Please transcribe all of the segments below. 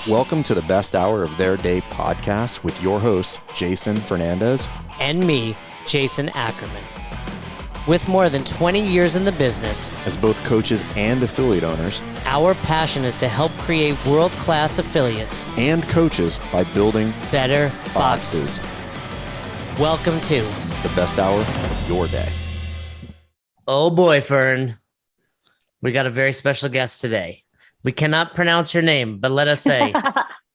Welcome to the best hour of their day podcast with your hosts, Jason Fernandez and me, Jason Ackerman. With more than 20 years in the business, as both coaches and affiliate owners, our passion is to help create world-class affiliates and coaches by building better boxes. Welcome to the best hour of your day. Oh boy, Fern. We got a very special guest today. We cannot pronounce your name, but let us say,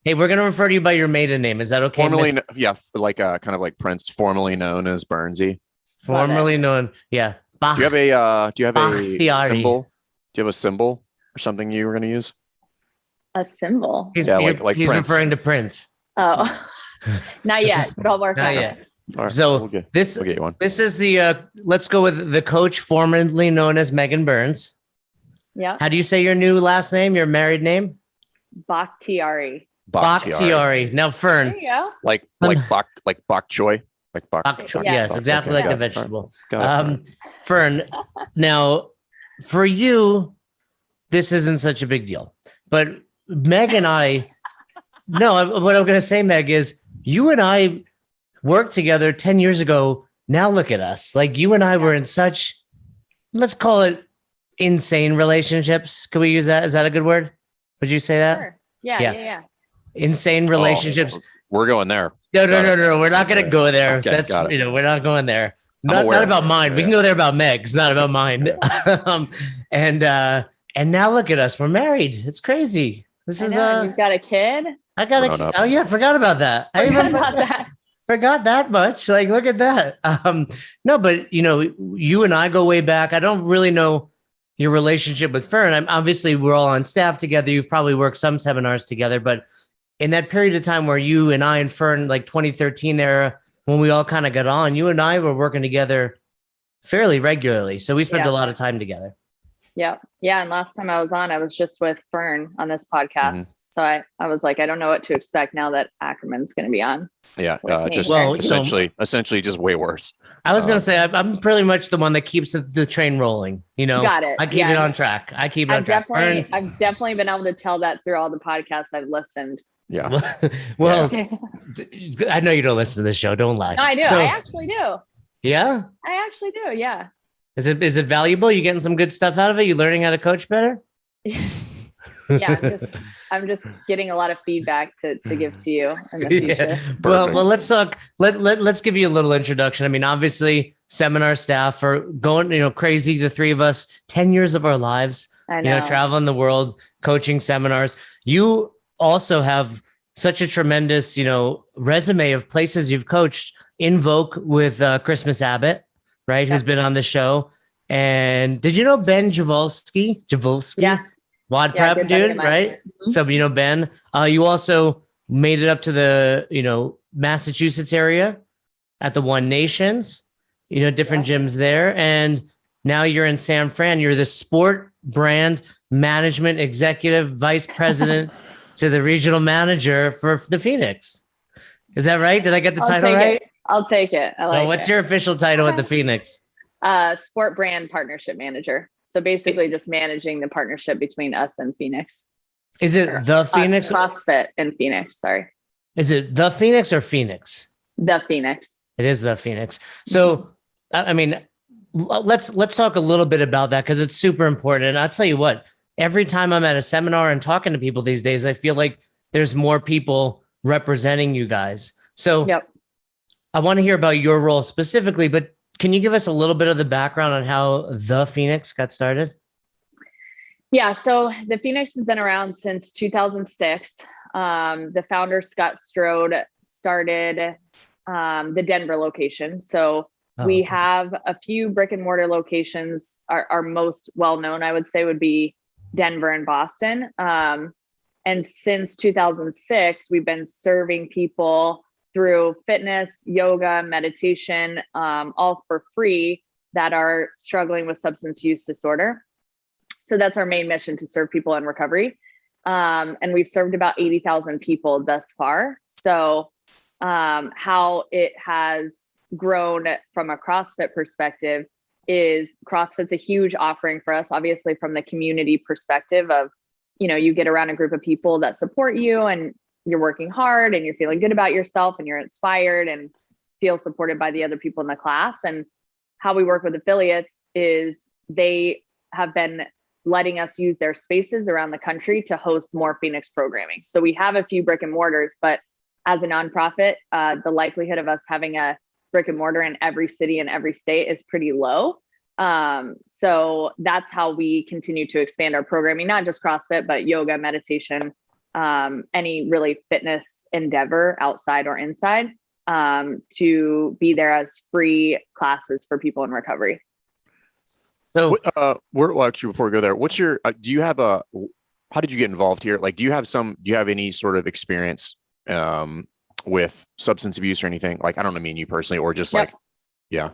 hey, we're going to refer to you by your maiden name. Is that okay? Formerly, kind of like Prince, formerly known as Burnsy. Formerly known, yeah. Do you have a Bakhtiari. symbol? Do you have a symbol or something you were going to use? A symbol? He's Prince. referring to Prince. Oh, not yet, but I'll work on it. All right, so this is the let's go with the coach formerly known as Meagan Burns. Yeah. How do you say your new last name, your married name? Bakhtiari. Bakhtiari. Now, Fern. There you go. Like bok choy. Like bok choy. Yes, exactly like the vegetable. Got it. Fern, now for you, this isn't such a big deal. But Meg and I, what I'm going to say, Meg, is you and I worked together 10 years ago. Now look at us. Like you and I were in such, let's call it insane relationships. Can we use that? Is that a good word? Would you say that? Sure. Yeah. Insane relationships. We're going there. No. We're not going to go there. Okay, That's, we're not going there. Not about mine. Yeah. We can go there about Meg's, not about mine. And now look at us. We're married. It's crazy. You've got a kid. I got a kid. Oh yeah. Forgot about that. Forgot that much. Like, look at that. No, but you and I go way back. I don't really know your relationship with Fern. Obviously we're all on staff together. You've probably worked some seminars together, but in that period of time where you and I and Fern, like 2013 era, when we all kind of got on, you and I were working together fairly regularly. So we spent a lot of time together. Yeah. And last time I was on, I was just with Fern on this podcast. Mm-hmm. So I was like, I don't know what to expect now that Ackerman's going to be on. Yeah. Essentially just way worse. I was going to say, I'm pretty much the one that keeps the train rolling. Got it. I keep it on track. I've definitely been able to tell that through all the podcasts I've listened. Yeah. Well, I know you don't listen to this show. Don't lie. No, I do. I actually do. Yeah. I actually do. Yeah. Is it valuable? You getting some good stuff out of it? You learning how to coach better? Yeah. I'm just getting a lot of feedback to give to you in the future. Yeah. Well, let's talk. Let's give you a little introduction. I mean, obviously, seminar staff are going, crazy. The three of us, 10 years of our lives, traveling the world, coaching seminars. You also have such a tremendous, resume of places you've coached. Invoke with Christmas Abbott, right? Who's been on the show. And did you know Ben Javolsky? Yeah. WOD prep dude, right? Mm-hmm. So, Ben, you also made it up to the, Massachusetts area at the One Nations, different gyms there. And now you're in San Fran. You're the sport brand management executive vice president to the regional manager for the Phoenix. Is that right? Did I get the title right? I'll take it. What's your official title at the Phoenix? Sport brand partnership manager. So basically just managing the partnership between us and Phoenix. Is it the Phoenix? CrossFit and Phoenix, sorry. Is it the Phoenix or Phoenix? The Phoenix. It is the Phoenix. So, I mean, let's talk a little bit about that because it's super important. And I'll tell you what, every time I'm at a seminar and talking to people these days, I feel like there's more people representing you guys. So I want to hear about your role specifically, but can you give us a little bit of the background on how the Phoenix got started? Yeah, so the Phoenix has been around since 2006. The founder, Scott Strode, started the Denver location. So we have a few brick and mortar locations. Our most well-known, I would say, would be Denver and Boston. And since 2006, we've been serving people through fitness, yoga, meditation, all for free that are struggling with substance use disorder. So that's our main mission, to serve people in recovery. And we've served about 80,000 people thus far. So how it has grown from a CrossFit perspective is CrossFit's a huge offering for us, obviously from the community perspective of you get around a group of people that support you and you're working hard and you're feeling good about yourself and you're inspired and feel supported by the other people in the class. And how we work with affiliates is they have been letting us use their spaces around the country to host more Phoenix programming. So we have a few brick and mortars, but as a nonprofit, the likelihood of us having a brick and mortar in every city and every state is pretty low. So that's how we continue to expand our programming, not just CrossFit, but yoga, meditation, any really fitness endeavor outside or inside, to be there as free classes for people in recovery. So, well, actually, before we go there, what's your, how did you get involved here? Like, do you have any sort of experience, with substance abuse or anything? Like, I don't mean you personally, or just Yep. yeah.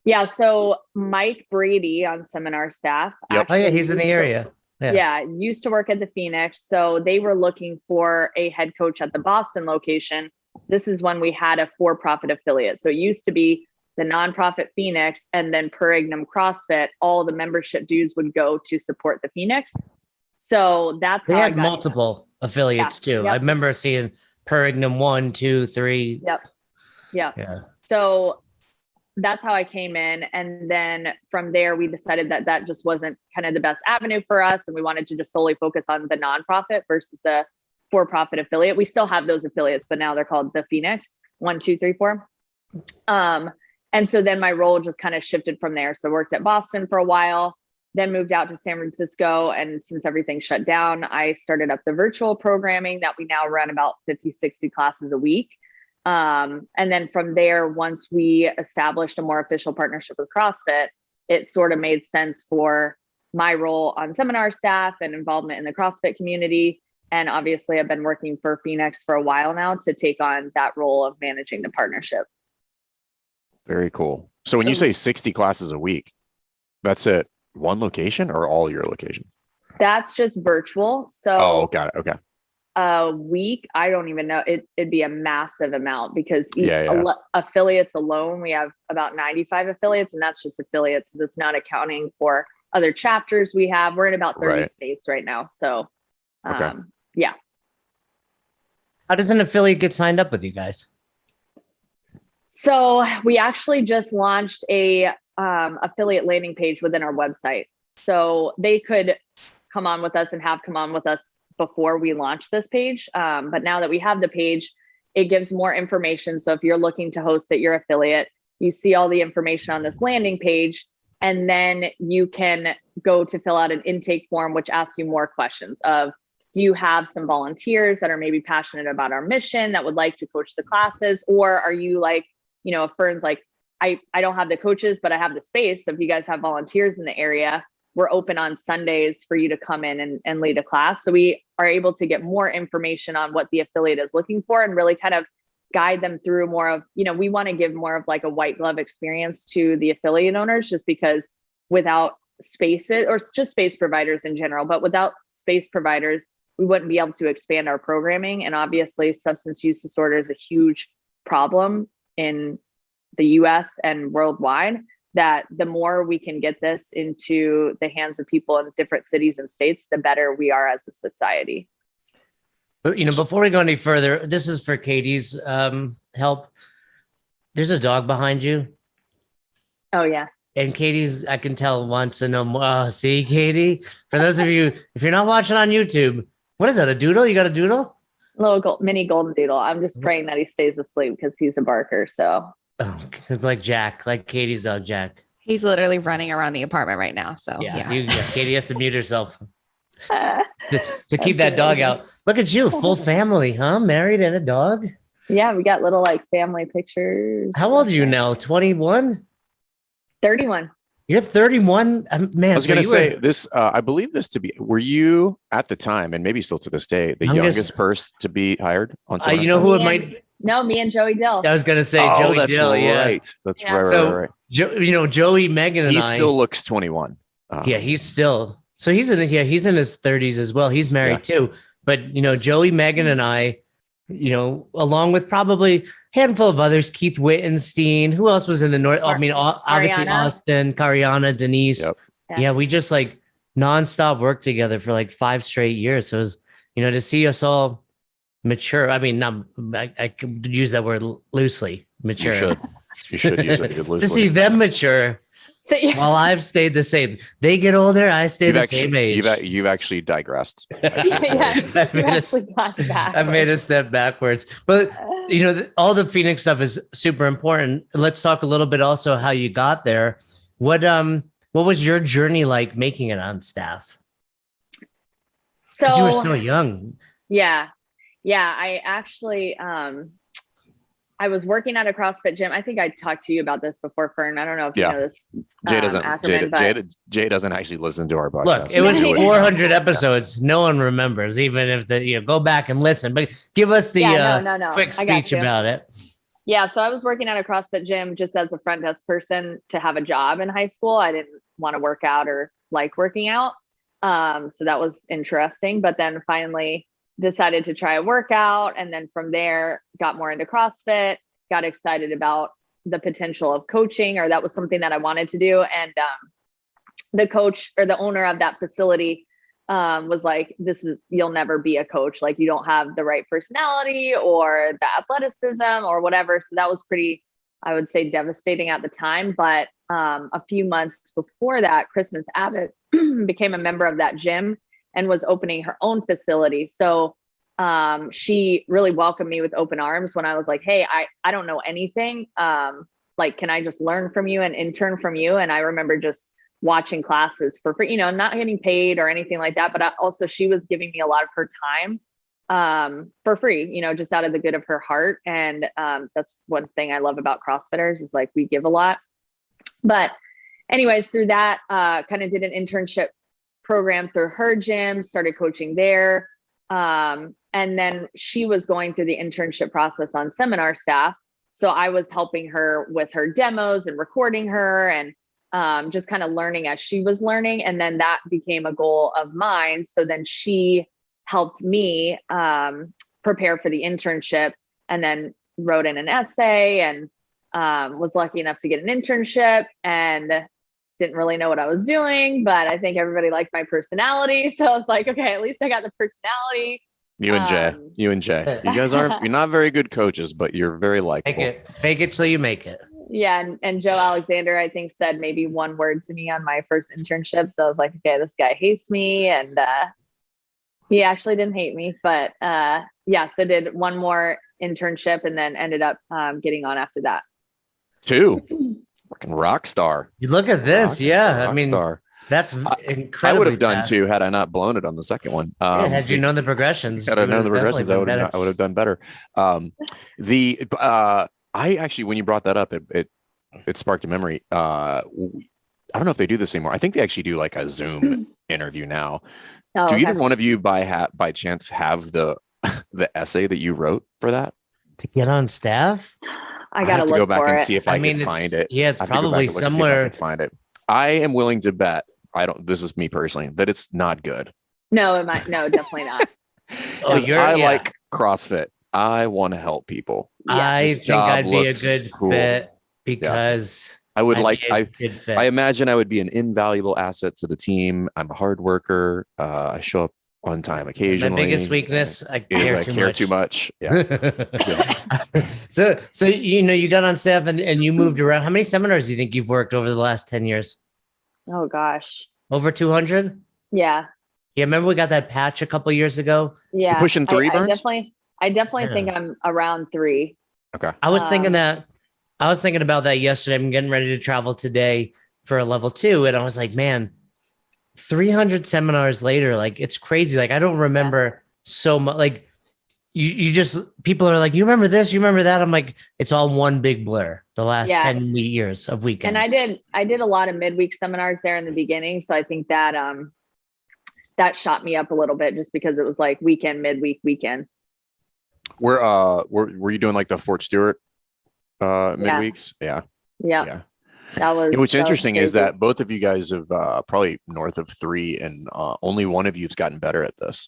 Yeah. So Mike Brady on seminar staff. Yep. Oh yeah, he's in the area. Yeah, used to work at the Phoenix. So they were looking for a head coach at the Boston location. This is when we had a for-profit affiliate. So it used to be the nonprofit Phoenix, and then per Ignum CrossFit, all the membership dues would go to support the Phoenix. So that's they how had multiple affiliates too. Yep. I remember seeing per Ignum 1, 2, 3. Yep. Yeah. So that's how I came in. And then from there, we decided that that just wasn't kind of the best avenue for us. And we wanted to just solely focus on the nonprofit versus a for-profit affiliate. We still have those affiliates, but now they're called the Phoenix 1, 2, 3, 4. And so then my role just kind of shifted from there. So worked at Boston for a while, then moved out to San Francisco. And since everything shut down, I started up the virtual programming that we now run about 50, 60 classes a week. And then from there, once we established a more official partnership with CrossFit, it sort of made sense for my role on seminar staff and involvement in the CrossFit community. And obviously I've been working for Phoenix for a while now to take on that role of managing the partnership. Very cool. So when you say 60 classes a week, that's at one location or all your locations? That's just virtual. So got it. Okay. A week, I don't even know. It'd be a massive amount because affiliates alone, we have about 95 affiliates, and that's just affiliates. So that's not accounting for other chapters we have. We're in about 30 states right now. So yeah. How does an affiliate get signed up with you guys? So we actually just launched a affiliate landing page within our website. So they could come on with us and have come on with us before we launch this page. But now that we have the page, it gives more information. So if you're looking to host at your affiliate, you see all the information on this landing page, and then you can go to fill out an intake form, which asks you more questions of, do you have some volunteers that are maybe passionate about our mission that would like to coach the classes? Or are you like, if Fern's like, I don't have the coaches, but I have the space. So if you guys have volunteers in the area, we're open on Sundays for you to come in and lead a class. So we are able to get more information on what the affiliate is looking for and really kind of guide them through more of, we want to give more of like a white glove experience to the affiliate owners, just because without spaces, or just space providers in general, but without space providers, we wouldn't be able to expand our programming. And obviously substance use disorder is a huge problem in the US and worldwide, that the more we can get this into the hands of people in different cities and states, the better we are as a society. But, before we go any further, this is for Katie's help. There's a dog behind you. Oh, yeah. And Katie's, I can tell, wants to know more. Oh, see, Katie? For those of you, if you're not watching on YouTube, what is that, a doodle? You got a doodle? Little mini golden doodle. I'm just praying that he stays asleep because he's a barker. So it's like Jack, like Katie's dog, Jack. He's literally running around the apartment right now. So yeah. Katie has to mute herself to keep that dog out. Look at you, full family, huh? Married and a dog. Yeah, we got little like family pictures. How old are you now? 21? 31. You're 31? Man, I was going to say this, I believe this to be, were you at the time, and maybe still to this day, the youngest person to be hired on Seminar? You know who it might? No, me and Joey Dill. I was going to say Joey Dill. Right. Yeah. That's Yeah. right. Joey, Meagan, and he I. still looks 21. Yeah, he's still. So he's in his 30s as well. He's married too. But, Joey, Meagan, and I, along with probably a handful of others, Keith Wittenstein, who else was in the North? Obviously Ariana. Austin, Cariana, Denise. Yep. Yeah, we just nonstop work together for like 5 straight years. So it was, to see us all mature. I mean, I could use that word loosely, mature. You should use it loosely. To see them mature while I've stayed the same. They get older, I stay the same age. You've actually digressed. I've made a step backwards. But, all the Phoenix stuff is super important. Let's talk a little bit also how you got there. What was your journey like making it on staff? So you were so young. Yeah. I actually, I was working at a CrossFit gym. I think I talked to you about this before, Fern. I don't know if you know this. Jay doesn't actually listen to our podcast. Look, it was 400 episodes. No one remembers, even if go back and listen. But give us the quick speech about it. Yeah, so I was working at a CrossFit gym just as a front desk person to have a job in high school. I didn't want to work out or like working out. So that was interesting. But then finally decided to try a workout. And then from there, got more into CrossFit, got excited about the potential of coaching, or that was something that I wanted to do. And the coach or the owner of that facility was like, you'll never be a coach. Like, you don't have the right personality or the athleticism or whatever. So that was pretty, I would say, devastating at the time. But a few months before that, Christmas Abbott became a member of that gym and was opening her own facility. So she really welcomed me with open arms when I was like, hey, I don't know anything. Like, can I just learn from you and intern from you? And I remember just watching classes for free, not getting paid or anything like that. But also she was giving me a lot of her time for free, just out of the good of her heart. And that's one thing I love about CrossFitters is like, we give a lot. But anyways, through that, kind of did an internship program through her gym, started coaching there. And then she was going through the internship process on seminar staff. So I was helping her with her demos and recording her and just kind of learning as she was learning. And then that became a goal of mine. So then she helped me prepare for the internship and then wrote in an essay and was lucky enough to get an internship and didn't really know what I was doing, but I think everybody liked my personality. So I was like, okay, at least I got the personality. You and Jay, you guys you're not very good coaches, but you're very likable. Fake it till you make it. Yeah. And Joe Alexander, I think, said maybe one word to me on my first internship. So I was like, okay, this guy hates me. And he actually didn't hate me, but so did one more internship and then ended up getting on after that. 2. Fucking rock star. You look at this. I mean, that's incredible. I would have done 2 had I not blown it on the second one. Had you known the progressions, I would have done better. I actually, when you brought that up, it sparked a memory. I don't know if they do this anymore. I think they actually do like a Zoom interview now. Do either one of you by chance have the essay that you wrote for that to get on staff? I gotta have to go back and see if I can find it. Yeah, it's probably somewhere. Find it. I am willing to bet. This is me personally, that it's not good. No, definitely not. I like CrossFit. I want to help people. I think I'd be a good fit because I would I imagine I would be an invaluable asset to the team. I'm a hard worker. I show up on time occasionally. My biggest weakness, I care too much. Yeah. So you got on staff and you moved around. How many seminars do you think you've worked over the last 10 years? Oh gosh. Over 200? Yeah. Yeah. Remember we got that patch a couple years ago? Yeah. You're pushing 3, Burns? I definitely think I'm around 3. Okay. I was thinking about that yesterday. I'm getting ready to travel today for a level 2. And I was like, man, 300 seminars later, like it's crazy. Like I don't remember so much. Like you just, people are like, you remember this, you remember that. I'm like, it's all one big blur. The last 10 years of weekends. And I did a lot of midweek seminars there in the beginning. So I think that that shot me up a little bit just because it was like weekend, midweek, weekend. Were you doing like the Fort Stewart midweeks? Yeah. That was. What's interesting is that both of you guys have probably north of 3, and only one of you's gotten better at this.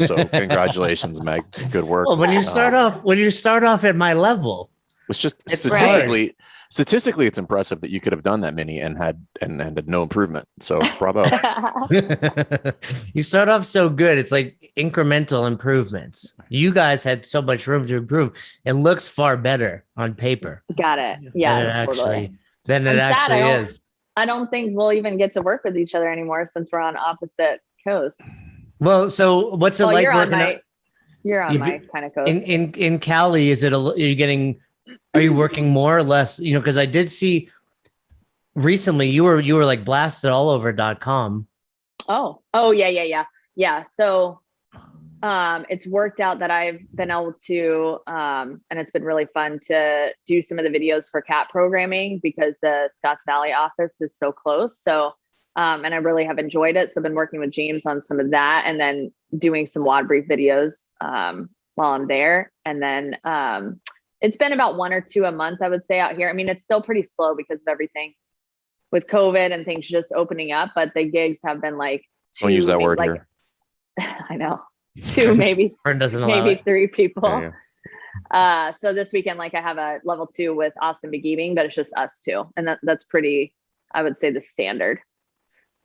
So congratulations, Meg. Good work. Well, when you start off at my level, It's just It's statistically, it's impressive that you could have done that many and had no improvement. So bravo. You start off so good. It's like incremental improvements. You guys had so much room to improve. It looks far better on paper. Got it. Yeah, totally. Than it actually is. I don't think we'll even get to work with each other anymore since we're on opposite coasts. Well, so what's it like working? You're on my kind of coast. In Cali, are you working more or less? You know, because I did see recently you were like blasted all over .com. Oh yeah. So it's worked out that I've been able to and it's been really fun to do some of the videos for cat programming because the Scotts Valley office is so close. So and I really have enjoyed it. So I've been working with James on some of that and then doing some WOD brief videos while I'm there. And then it's been about 1 or 2 a month, I would say, out here. I mean, it's still pretty slow because of everything with COVID and things just opening up, but the gigs have been like 2. Don't use that word like, here. I know. 2, maybe, maybe 3 people. So this weekend, like I have a level 2 with Austin McGeeving, but it's just us 2. And that's pretty, I would say, the standard.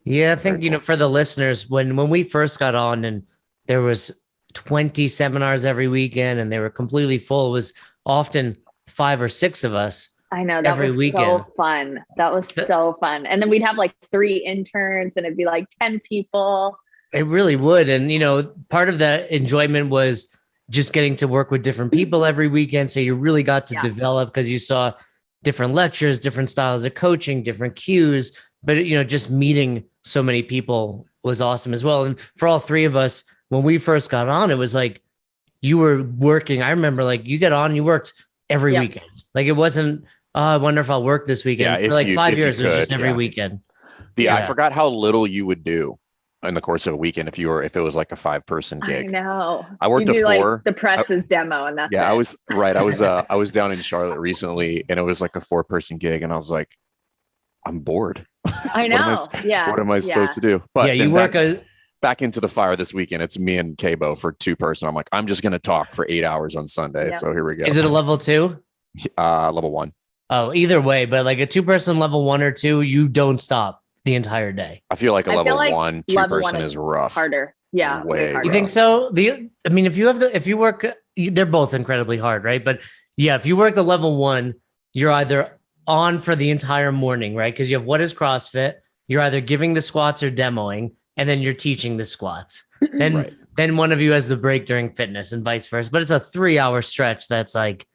Yeah, I think, you know, for the listeners, when we first got on and there was 20 seminars every weekend and they were completely full, it was often 5 or 6 of us. I know, that was weekend. So fun. That was so fun. And then we'd have like 3 interns and it'd be like 10 people. It really would. And, you know, part of the enjoyment was just getting to work with different people every weekend. So you really got to develop because you saw different lectures, different styles of coaching, different cues. But, you know, just meeting so many people was awesome as well. And for all 3 of us, when we first got on, it was like you were working. I remember like you get on, you worked every weekend. Like it wasn't, I wonder if I'll work this weekend. For like 5 years, it was just every weekend. I forgot how little you would do in the course of a weekend if it was like a 5-person gig. I know. I worked a 4. Like the press's demo and that's I was right. I was down in Charlotte recently and it was like a 4-person gig and I was like, I'm bored. I know. What am I supposed to do? But you work back into the fire this weekend. It's me and Cabo for 2-person. I'm like, I'm just going to talk for 8 hours on Sunday. So here we go. Is it a level 2? Level 1. Oh, either way, but like a 2-person level 1 or 2, you don't stop the entire day. I feel like a level 1, 2-person is rough. Harder. Yeah. Way harder. You think so? If you work, they're both incredibly hard, right? But yeah, if you work the level 1, you're either on for the entire morning, right? Because you have what is CrossFit. You're either giving the squats or demoing, and then you're teaching the squats. Then one of you has the break during fitness and vice versa. But it's a 3-hour stretch that's like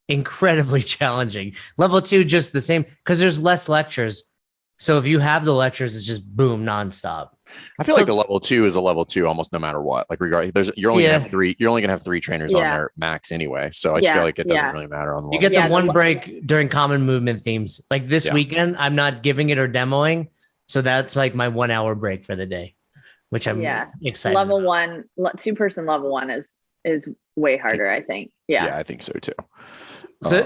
incredibly challenging. Level 2, just the same, because there's less lectures. So if you have the lectures, it's just boom, nonstop. I feel like the level 2 is a level 2 almost no matter what. Like you're only gonna have 3. You're only gonna have 3 trainers on there max anyway. So I feel like it doesn't really matter on the. You get the one break during common movement themes. Like this weekend, I'm not giving it or demoing, so that's like my 1-hour break for the day, which I'm excited. Level 1, 2-person level 1 is way harder. I think. Yeah, I think so too.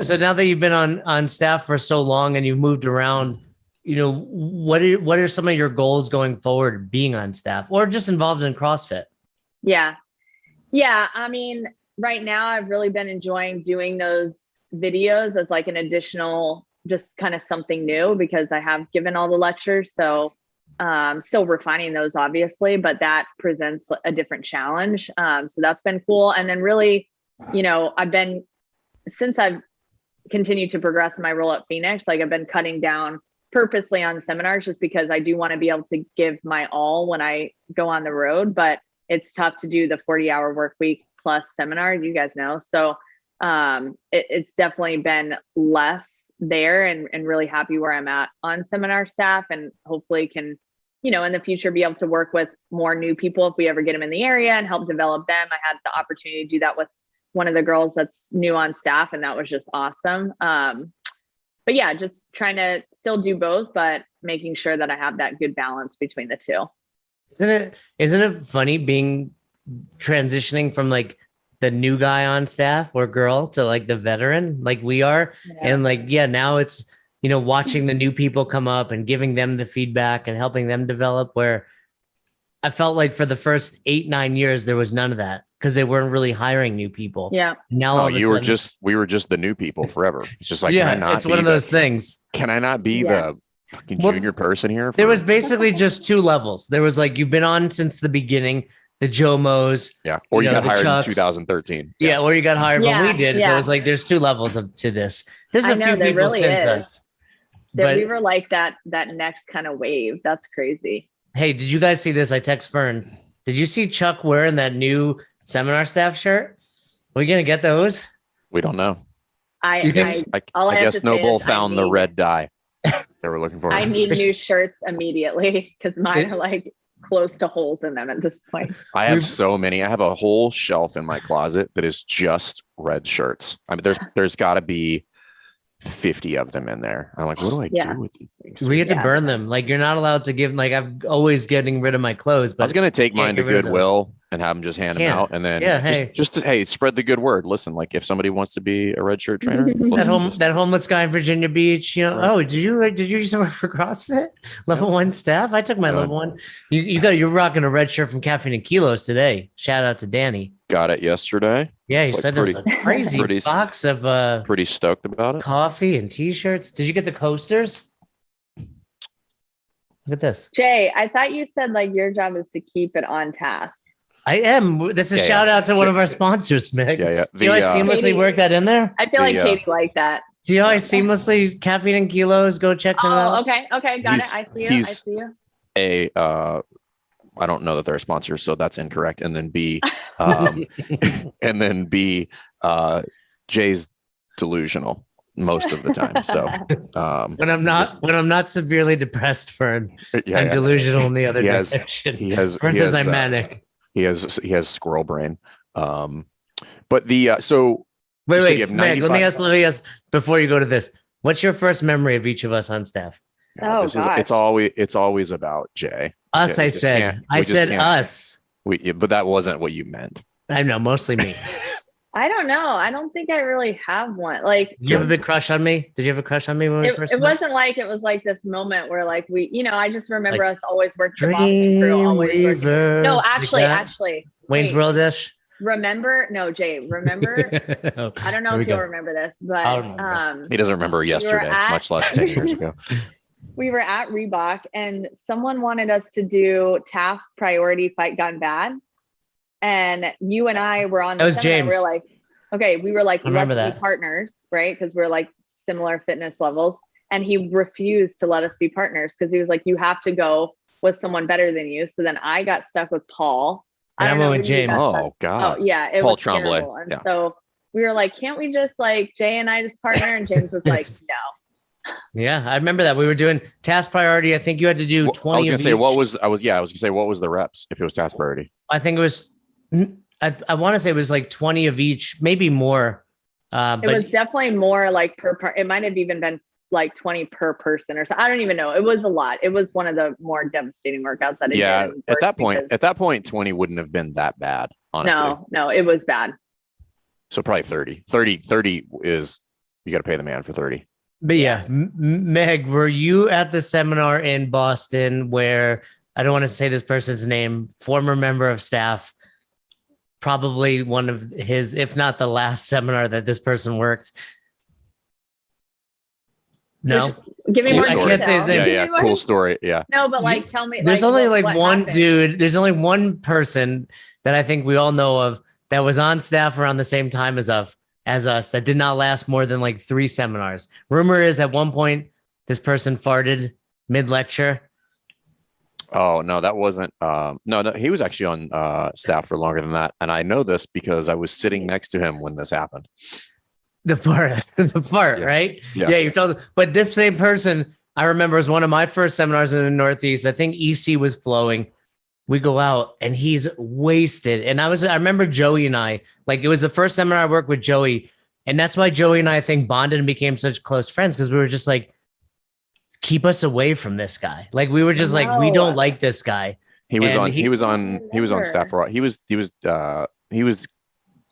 So now that you've been on staff for so long and you've moved around, you know, what are some of your goals going forward being on staff or just involved in CrossFit? Yeah. I mean, right now I've really been enjoying doing those videos as like an additional, just kind of something new because I have given all the lectures. So still refining those obviously, but that presents a different challenge. So that's been cool. And then really, you know, since I've continued to progress in my role at Phoenix, like I've been cutting down purposely on seminars just because I do want to be able to give my all when I go on the road, but it's tough to do the 40-hour work week plus seminar, you guys know. So it's definitely been less there and really happy where I'm at on seminar staff and hopefully can, you know, in the future be able to work with more new people if we ever get them in the area and help develop them. I had the opportunity to do that with one of the girls that's new on staff and that was just awesome. But yeah, just trying to still do both, but making sure that I have that good balance between the two. Isn't it funny being transitioning from like the new guy on staff or girl to like the veteran like we are? And like, now it's, you know, watching the new people come up and giving them the feedback and helping them develop where I felt like for the first 8-9 years, there was none of that because they weren't really hiring new people. Yeah. Now Oh, all of a we were sudden, just the new people forever. It's just like, yeah, can I not it's one of those things. Can I not be the fucking Well, junior person here? There was basically just two levels. There was like, you've been on since the beginning, the Jomos. yeah, or you know, got the hired Chucks. in 2013. Yeah, or you got hired when we did. So Yeah. it was like, there's two levels to this. There's I a know, few there people really since is. us. That But we were like that next kind of wave. That's crazy. hey, did you guys see this? I text Fern. Did you see Chuck wearing that new seminar staff shirt? Are we gonna get those? We don't know. I guess all I have to say Snowball is I found the need- red dye they were looking for. I need new shirts immediately because mine are like close to holes in them at this point. I have so many. I have a whole shelf in my closet that is just red shirts. I mean, there's got to be 50 of them in there. I'm like, what do I do with these things? We had to burn them. Like, you're not allowed to give. Like, I'm always getting rid of my clothes. But I was gonna take mine to get rid of them. Goodwill and have them just hand them Yeah. out, and then Yeah, just to, hey, spread the good word. Listen, like if somebody wants to be a red shirt trainer, that listen, just- that homeless guy in Virginia Beach, you know. Right. Oh, did you used to work for CrossFit? Level 1 staff. I took my level 1. You're rocking a red shirt from Caffeine and Kilos today. Shout out to Danny. got it yesterday. Yeah, he It's sent like us a crazy pretty- box of Pretty stoked about it. coffee and t-shirts. Did you get the coasters? Look at this. Jay, I thought you said like your job is to keep it on task. I am. This is a shout out to one of our sponsors, Meg. Yeah, yeah. Do you guys seamlessly Katie- work that in there? I feel like The, Katie liked that. Do you guys seamlessly Caffeine and Kilos? Go check them Oh, out. okay, got He's- it. I see you. I he's- see you. I don't know that they're a sponsor, so that's incorrect. And then B, Jay's delusional most of the time. So When I'm not severely depressed, Fern, I'm delusional in the other He has- direction. he has Because I'm manic. he has squirrel brain. But the so you said you Wait, have Meg, let 95 me ask before you go to this. What's your first memory of each of us on staff? Oh, gosh. It's always about Jay. Us, Yeah, I we just said. can't- I we just said can't- us. But that wasn't what you meant. I know, mostly me. I don't know. I don't think I really have one. Like, Did you have a big crush on me? Did you have a crush on me when we first it met? wasn't like it was like this moment where like we, you know, I just remember us always working the Boston crew, always working. Dreamweaver, No, like actually, that? Wayne's wait. World-ish. remember? No, Jay, remember? I don't know There we if you'll go. remember this, I'll but remember. He doesn't remember yesterday, at- much less 10 years ago. we were at Reebok and someone wanted us to do task priority fight gone bad. And you and I were on That was seminar. James. We were like, okay, we were like, I remember let's that. be partners, right? Because we're like similar fitness levels. And he refused to let us be partners because he was like, you have to go with someone better than you. So then I got stuck with Paul. And I don't went know with who you James. got stuck- Oh God. Oh yeah, it Paul was Tremblay, terrible. And yeah. so we were like, can't we just like Jay and I just partner? And James was like, no. Yeah, I remember that. We were doing task priority. I think you had to do 20 I was gonna of say each. what was gonna say what was the reps if it was task priority? I think it was, I want to say it was like 20 of each, maybe more. It But was definitely more like per part. It might have even been like 20 per person or so. I don't even know. It was a lot. It was one of the more devastating workouts that I Yeah, did. at that point 20 wouldn't have been that bad, honestly. No, it was bad. So probably 30 is you got to pay the man for 30. But yeah, Meg, were you at the seminar in Boston where, I don't want to say this person's name, former member of staff, probably one of his, if not the last seminar that this person worked? No, Give me Cool more story. I can't say his detail. name. Yeah, Give me more- cool story. Yeah. No, but like, tell me. there's only what one happened. dude. There's only one person that I think we all know of that was on staff around the same time as us that did not last more than like 3 seminars. Rumor is at one point this person farted mid-lecture. Oh no, that wasn't no, he was actually on staff for longer than that. And I know this because I was sitting next to him when this happened. The fart, Yeah. right? Yeah. Yeah, you told. But this same person, I remember, was one of my first seminars in the Northeast. I think EC was flowing. We go out and he's wasted. And I remember Joey and I, like, it was the first seminar I worked with Joey. And that's why Joey and I think bonded and became such close friends, because we were just like, keep us away from this guy. Like, we were just like, we don't like this guy. He was And on he- staff for a while. He was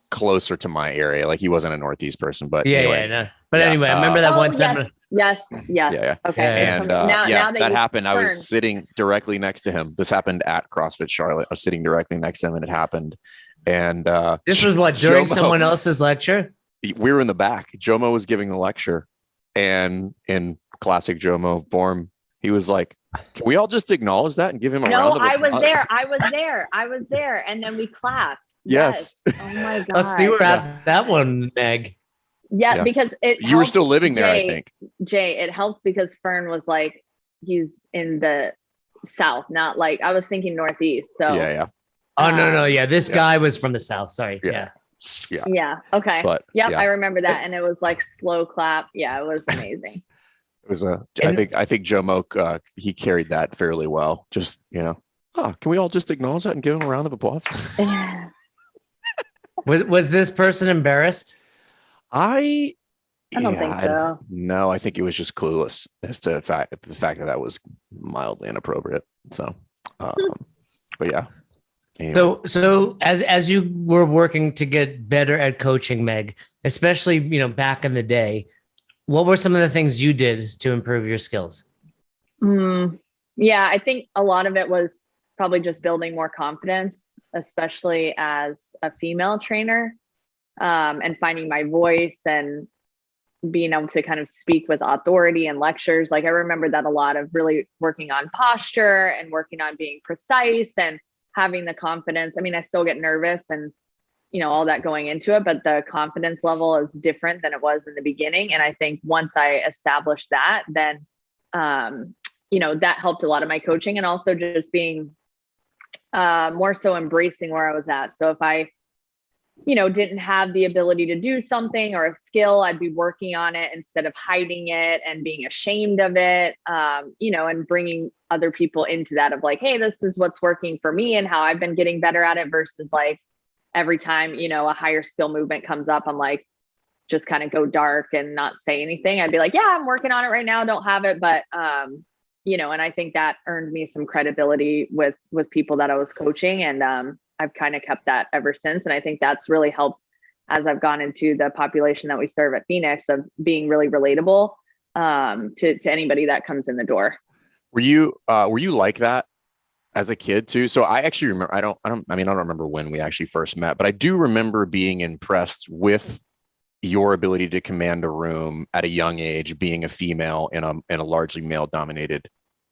closer to my area. Like he wasn't a Northeast person, but yeah, anyway. no. But anyway, I remember that one time. Yes. Yeah. Okay. And now that happened. I was sitting directly next to him. This happened at CrossFit Charlotte. I was sitting directly next to him, and it happened. And this was what, during someone else's lecture? We were in the back. Jomo was giving the lecture, and in classic Jomo form, he was like, "Can we all just acknowledge that and give him a round of applause?" I was there. And then we clapped. Yes. Oh my God. Let's see that one, Meg. Yeah, because you were still living there, Jay, I think. Jay, it helped because Fern was like, he's in the South, not like, I was thinking Northeast. So yeah. Oh, no. Yeah. This guy was from the South. Sorry. Yeah. Okay. But I remember that. And it was like slow clap. Yeah. It was amazing. It was I think Joe Moak, he carried that fairly well. Just, can we all just acknowledge that and give him a round of applause? Was this person embarrassed? I don't think so. No, I think it was just clueless as to the fact that was mildly inappropriate. So, but yeah. Anyway. So as you were working to get better at coaching, Meg, especially, back in the day, what were some of the things you did to improve your skills? Yeah, I think a lot of it was probably just building more confidence, especially as a female trainer, and finding my voice and being able to kind of speak with authority in lectures. Like I remember that a lot of really working on posture and working on being precise and having the confidence. I mean, I still get nervous and, all that going into it, but the confidence level is different than it was in the beginning. And I think once I established that, then, that helped a lot of my coaching and also just being more so embracing where I was at. So if I, didn't have the ability to do something or a skill, I'd be working on it instead of hiding it and being ashamed of it, and bringing other people into that of like, hey, this is what's working for me and how I've been getting better at it versus like every time, a higher skill movement comes up, I'm like, just kind of go dark and not say anything. I'd be like, yeah, I'm working on it right now. Don't have it. But, and I think that earned me some credibility with people that I was coaching. And, I've kind of kept that ever since. And I think that's really helped as I've gone into the population that we serve at Phoenix of being really relatable to anybody that comes in the door. Were you like that as a kid too? So I actually remember, I don't remember when we actually first met, but I do remember being impressed with your ability to command a room at a young age, being a female in a largely male dominated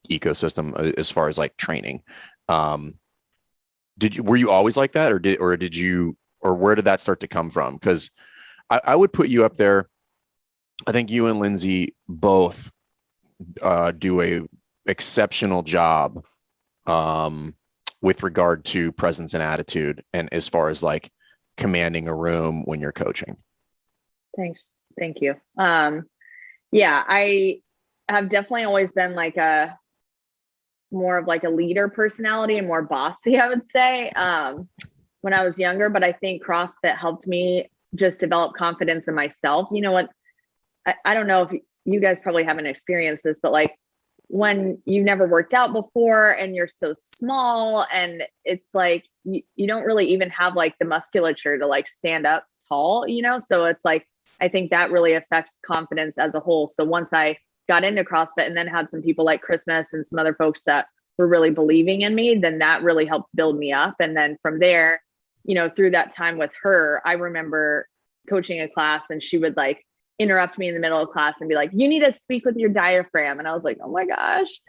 ecosystem as far as like training. Were you always like that or where did that start to come from? Because I would put you up there. I think you and Lindsay both do a exceptional job with regard to presence and attitude and as far as like commanding a room when you're coaching. Thanks. Thank you. I have definitely always been like more of like a leader personality and more bossy, I would say, when I was younger, but I think CrossFit helped me just develop confidence in myself. You know what? I don't know if you guys probably haven't experienced this, but like when you've never worked out before and you're so small and it's like, you don't really even have like the musculature to like stand up tall, So it's like, I think that really affects confidence as a whole. So once I got into CrossFit and then had some people like Christmas and some other folks that were really believing in me, then that really helped build me up. And then from there, through that time with her, I remember coaching a class and she would like interrupt me in the middle of class and be like, you need to speak with your diaphragm. And I was like, oh my gosh.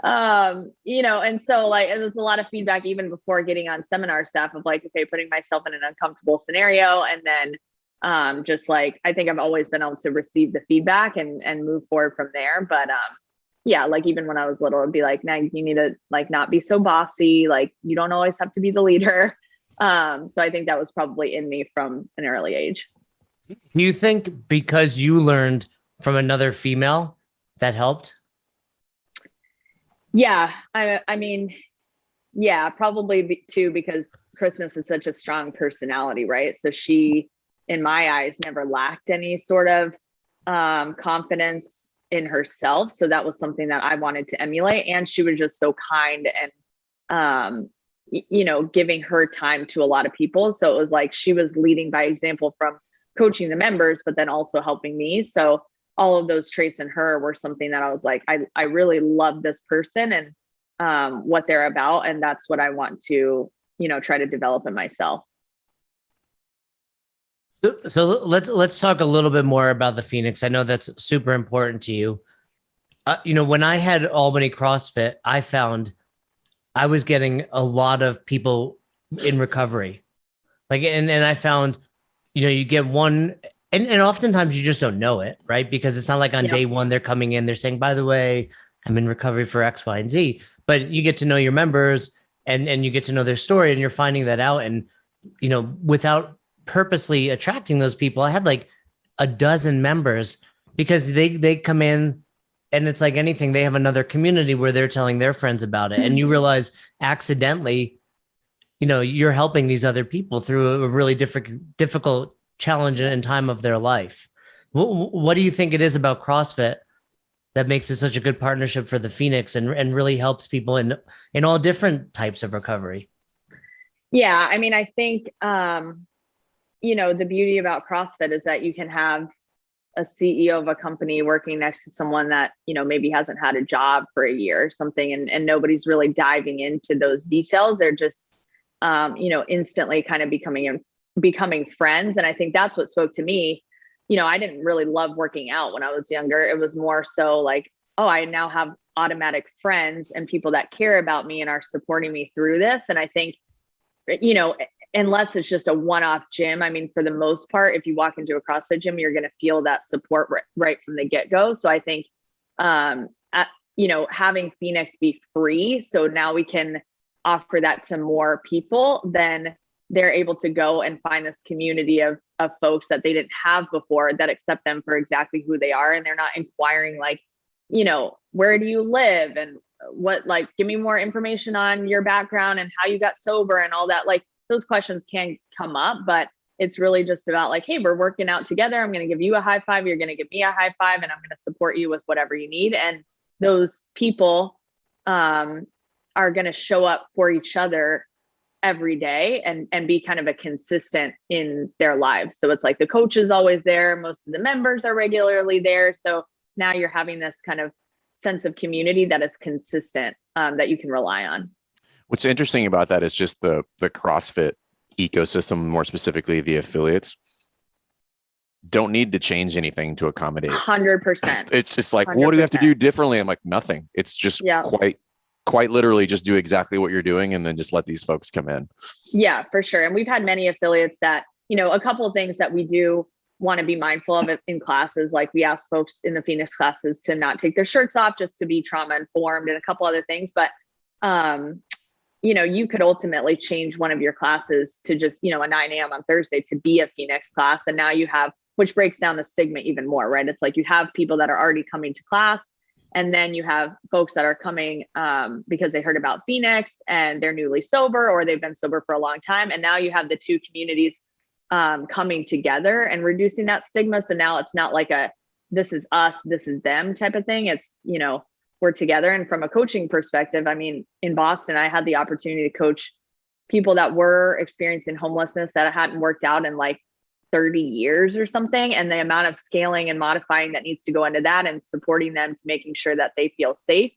And so like, it was a lot of feedback even before getting on seminar staff of like, okay, putting myself in an uncomfortable scenario. And then just like, I think I've always been able to receive the feedback and move forward from there. But like even when I was little, it'd be like, now you need to like not be so bossy. Like you don't always have to be the leader. So I think that was probably in me from an early age. Do you think because you learned from another female that helped? Yeah. I mean, yeah, probably too, because Christmas is such a strong personality, right? So she, in my eyes, never lacked any sort of confidence in herself. So that was something that I wanted to emulate. And she was just so kind and, giving her time to a lot of people. So it was like she was leading by example from coaching the members, but then also helping me. So all of those traits in her were something that I was like, I really love this person and what they're about. And that's what I want to, try to develop in myself. So let's talk a little bit more about the Phoenix. I know that's super important to you. When I had Albany CrossFit, I found I was getting a lot of people in recovery. And I found, you get one, and oftentimes you just don't know it, right? Because it's not like on day one, they're coming in, they're saying, by the way, I'm in recovery for X, Y, and Z. But you get to know your members and you get to know their story, and you're finding that out. And, without purposely attracting those people, I had like a dozen members because they come in. And it's like anything, they have another community where they're telling their friends about it. And you realize accidentally, you're helping these other people through a really difficult challenge and time of their life. What do you think it is about CrossFit that makes it such a good partnership for the Phoenix and really helps people in all different types of recovery? Yeah. I mean, I think, the beauty about CrossFit is that you can have a CEO of a company working next to someone that, maybe hasn't had a job for a year or something, and nobody's really diving into those details. They're just, instantly kind of becoming friends. And I think that's what spoke to me. I didn't really love working out when I was younger. It was more so like, oh, I now have automatic friends and people that care about me and are supporting me through this. And I think, unless it's just a one-off gym, I mean, for the most part, if you walk into a CrossFit gym, you're going to feel that support right from the get-go. So I think, having Phoenix be free, so now we can offer that to more people, then they're able to go and find this community of folks that they didn't have before that accept them for exactly who they are. And they're not inquiring like, where do you live? And give me more information on your background and how you got sober and all that. Like, those questions can come up, but it's really just about like, hey, we're working out together. I'm going to give you a high five. You're going to give me a high five, and I'm going to support you with whatever you need. And those people are going to show up for each other every day and be kind of a consistent in their lives. So it's like the coach is always there. Most of the members are regularly there. So now you're having this kind of sense of community that is consistent, that you can rely on. What's interesting about that is just the CrossFit ecosystem, more specifically the affiliates, don't need to change anything to accommodate. 100%. It's just like, 100%. What do you have to do differently? I'm like, nothing. It's just quite literally just do exactly what you're doing and then just let these folks come in. Yeah, for sure. And we've had many affiliates that, a couple of things that we do want to be mindful of in classes. Like we ask folks in the Phoenix classes to not take their shirts off, just to be trauma informed, and a couple other things. But, you could ultimately change one of your classes to just, a 9 a.m. on Thursday to be a Phoenix class. And now you have, which breaks down the stigma even more, right? It's like you have people that are already coming to class, and then you have folks that are coming because they heard about Phoenix and they're newly sober, or they've been sober for a long time. And now you have the two communities coming together and reducing that stigma. So now it's not like this is us, this is them type of thing. It's, we're together. And from a coaching perspective, I mean, in Boston, I had the opportunity to coach people that were experiencing homelessness that hadn't worked out in like 30 years or something. And the amount of scaling and modifying that needs to go into that and supporting them to making sure that they feel safe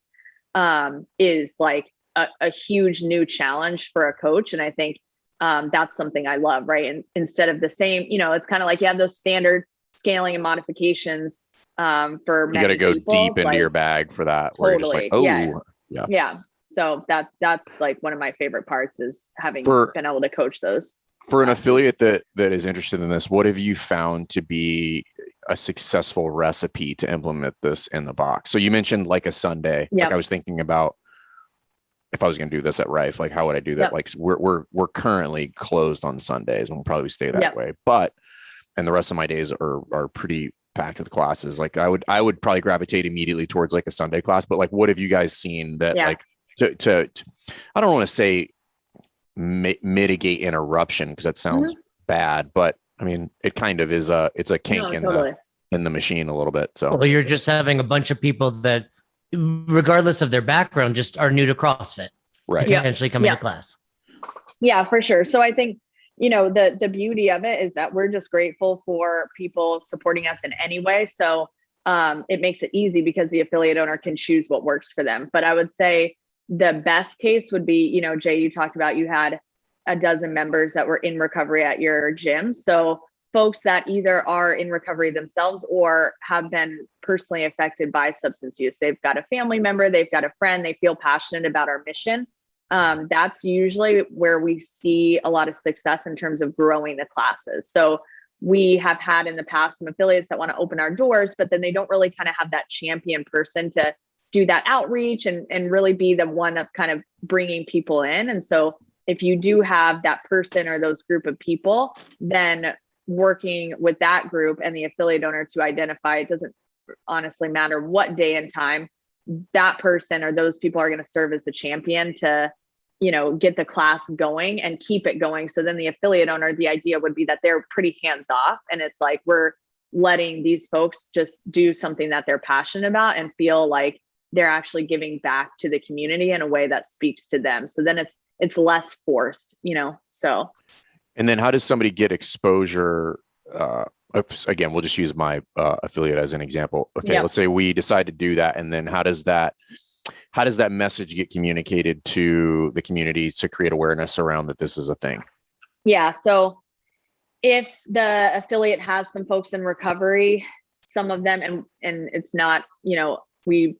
is like a huge new challenge for a coach. And I think that's something I love, right? And instead of the same, it's kind of like you have those standard scaling and modifications for you got to go people, deep into your bag for that. Totally. Where you're just like, oh, yeah. So that's like one of my favorite parts is having been able to coach those. For an affiliate that is interested in this, what have you found to be a successful recipe to implement this in the box? So you mentioned like a Sunday. Yep. Like I was thinking about if I was going to do this at Rife, like how would I do that? Yep. Like we're currently closed on Sundays, and we'll probably stay that way. And the rest of my days are pretty packed with classes. Like I would probably gravitate immediately towards like a Sunday class. But like, what have you guys seen that like to I don't want to say mitigate interruption, because that sounds bad, but I mean it kind of is it's a kink in the machine a little bit. So well, you're just having a bunch of people that regardless of their background just are new to CrossFit, right? Potentially coming to class. Yeah, for sure. So I think, the beauty of it is that we're just grateful for people supporting us in any way. So it makes it easy because the affiliate owner can choose what works for them. But I would say the best case would be, Jay, you talked about you had a dozen members that were in recovery at your gym. So folks that either are in recovery themselves or have been personally affected by substance use. They've got a family member, they've got a friend, they feel passionate about our mission. That's usually where we see a lot of success in terms of growing the classes. So we have had in the past some affiliates that want to open our doors, but then they don't really kind of have that champion person to do that outreach and really be the one that's kind of bringing people in. And so if you do have that person or those group of people, then working with that group and the affiliate owner to identify, it doesn't honestly matter what day and time, that person or those people are going to serve as a champion to, get the class going and keep it going. So then the affiliate owner, the idea would be that they're pretty hands off. And it's like, we're letting these folks just do something that they're passionate about and feel like they're actually giving back to the community in a way that speaks to them. So then it's less forced, so. And then how does somebody get exposure? Again, we'll just use my affiliate as an example. Okay. Let's say we decide to do that. And then how does that message get communicated to the community to create awareness around that this is a thing? Yeah. So if the affiliate has some folks in recovery, some of them, and it's not, we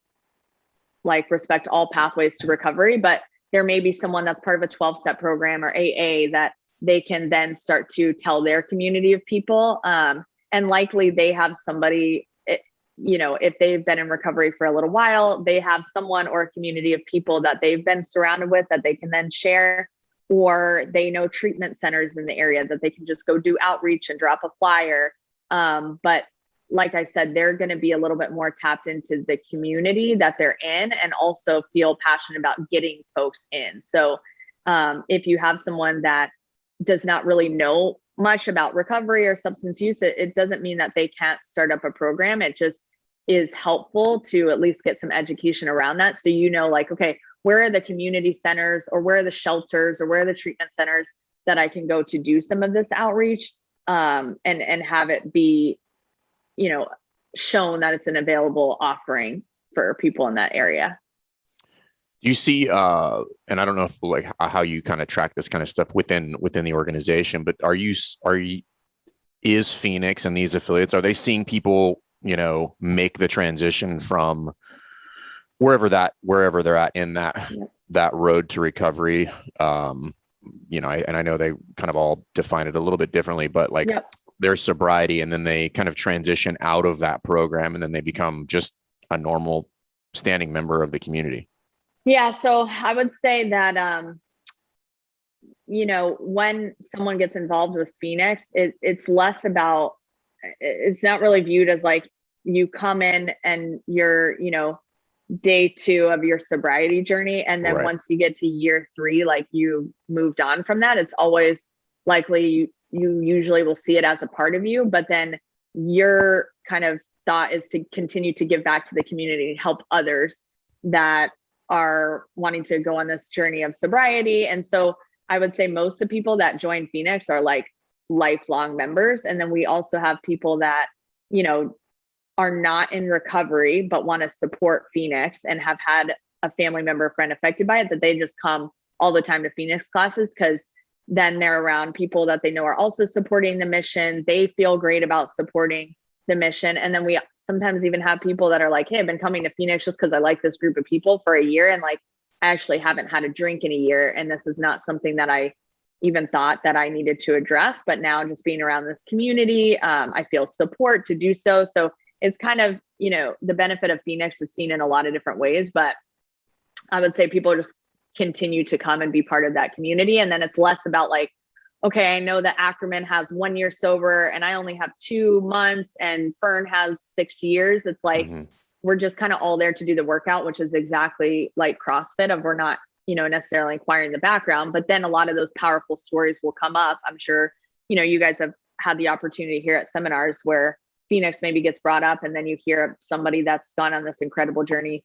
respect all pathways to recovery, but there may be someone that's part of a 12-step program or AA that they can then start to tell their community of people. And likely they have somebody, if they've been in recovery for a little while, they have someone or a community of people that they've been surrounded with that they can then share, or they know treatment centers in the area that they can just go do outreach and drop a flyer. But like I said, they're going to be a little bit more tapped into the community that they're in and also feel passionate about getting folks in. So if you have someone that does not really know much about recovery or substance use, it doesn't mean that they can't start up a program. It just is helpful to at least get some education around that. So, okay, where are the community centers or where are the shelters or where are the treatment centers that I can go to do some of this outreach and have it be, shown that it's an available offering for people in that area. Do you see, and I don't know if how you kind of track this kind of stuff within the organization, but is Phoenix and these affiliates, are they seeing people, make the transition from wherever they're at in that road to recovery? And I know they kind of all define it a little bit differently, but their sobriety, and then they kind of transition out of that program and then they become just a normal standing member of the community. Yeah. So I would say that, when someone gets involved with Phoenix, it's less about, it's not really viewed as like you come in and you're, day 2 of your sobriety journey. And then once you get to year 3, like you moved on from that, it's always likely you usually will see it as a part of you, but then your kind of thought is to continue to give back to the community and help others that are wanting to go on this journey of sobriety. And so I would say most of the people that join Phoenix are like lifelong members. And then we also have people that, are not in recovery, but want to support Phoenix and have had a family member, friend affected by it, that they just come all the time to Phoenix classes because then they're around people that they know are also supporting the mission. They feel great about supporting the mission. And then we sometimes even have people that are like, hey, I've been coming to Phoenix just because I like this group of people for a year. And I actually haven't had a drink in a year. And this is not something that I even thought that I needed to address. But now just being around this community, I feel support to do so. So it's kind of, the benefit of Phoenix is seen in a lot of different ways, but I would say people just continue to come and be part of that community. And then it's less about okay, I know that Ackerman has 1 year sober and I only have 2 months and Fern has 6 years. It's we're just kind of all there to do the workout, which is exactly like CrossFit of we're not, necessarily inquiring the background, but then a lot of those powerful stories will come up. I'm sure, you guys have had the opportunity here at seminars where Phoenix maybe gets brought up and then you hear of somebody that's gone on this incredible journey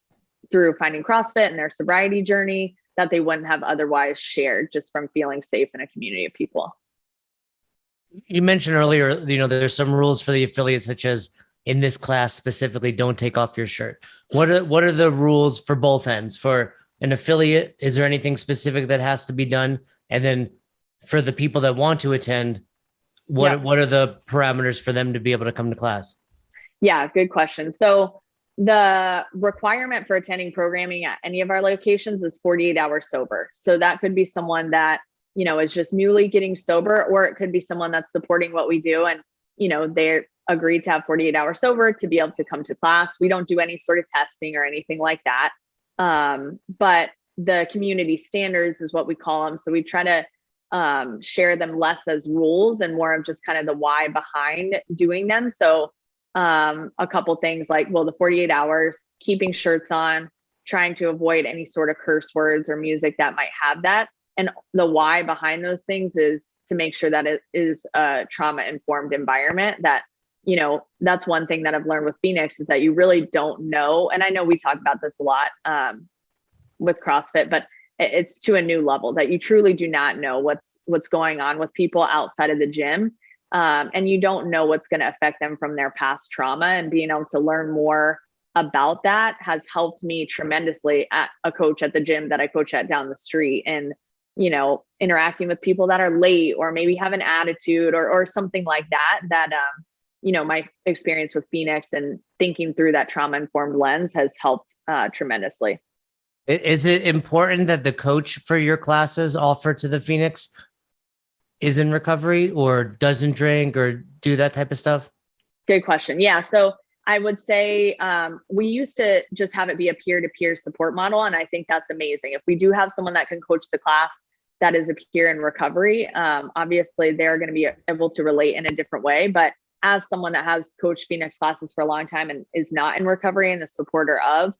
through finding CrossFit and their sobriety journey that they wouldn't have otherwise shared just from feeling safe in a community of people. You mentioned earlier, there's some rules for the affiliates, such as in this class specifically, don't take off your shirt. What are the rules for both ends? For an affiliate, is there anything specific that has to be done? And then for the people that want to attend, what are the parameters for them to be able to come to class? Yeah, good question. So the requirement for attending programming at any of our locations is 48 hours sober. So that could be someone that, is just newly getting sober, or it could be someone that's supporting what we do. And, they're agreed to have 48 hours sober to be able to come to class. We don't do any sort of testing or anything like that. But the community standards is what we call them. So we try to share them less as rules and more of just kind of the why behind doing them. So a couple things like, the 48 hours, keeping shirts on, trying to avoid any sort of curse words or music that might have that. And the why behind those things is to make sure that it is a trauma-informed environment. That, that's one thing that I've learned with Phoenix is that you really don't know. And I know we talk about this a lot with CrossFit, but it's to a new level that you truly do not know what's going on with people outside of the gym. And you don't know what's going to affect them from their past trauma, and being able to learn more about that has helped me tremendously at a coach at the gym that I coach at down the street, and, interacting with people that are late or maybe have an attitude or something like that, my experience with Phoenix and thinking through that trauma-informed lens has helped tremendously. Is it important that the coach for your classes offered to the Phoenix is in recovery or doesn't drink or do that type of stuff? Good question. Yeah. So I would say we used to just have it be a peer-to-peer support model. And I think that's amazing. If we do have someone that can coach the class that is a peer in recovery, obviously they're going to be able to relate in a different way. But as someone that has coached Phoenix classes for a long time and is not in recovery and a supporter of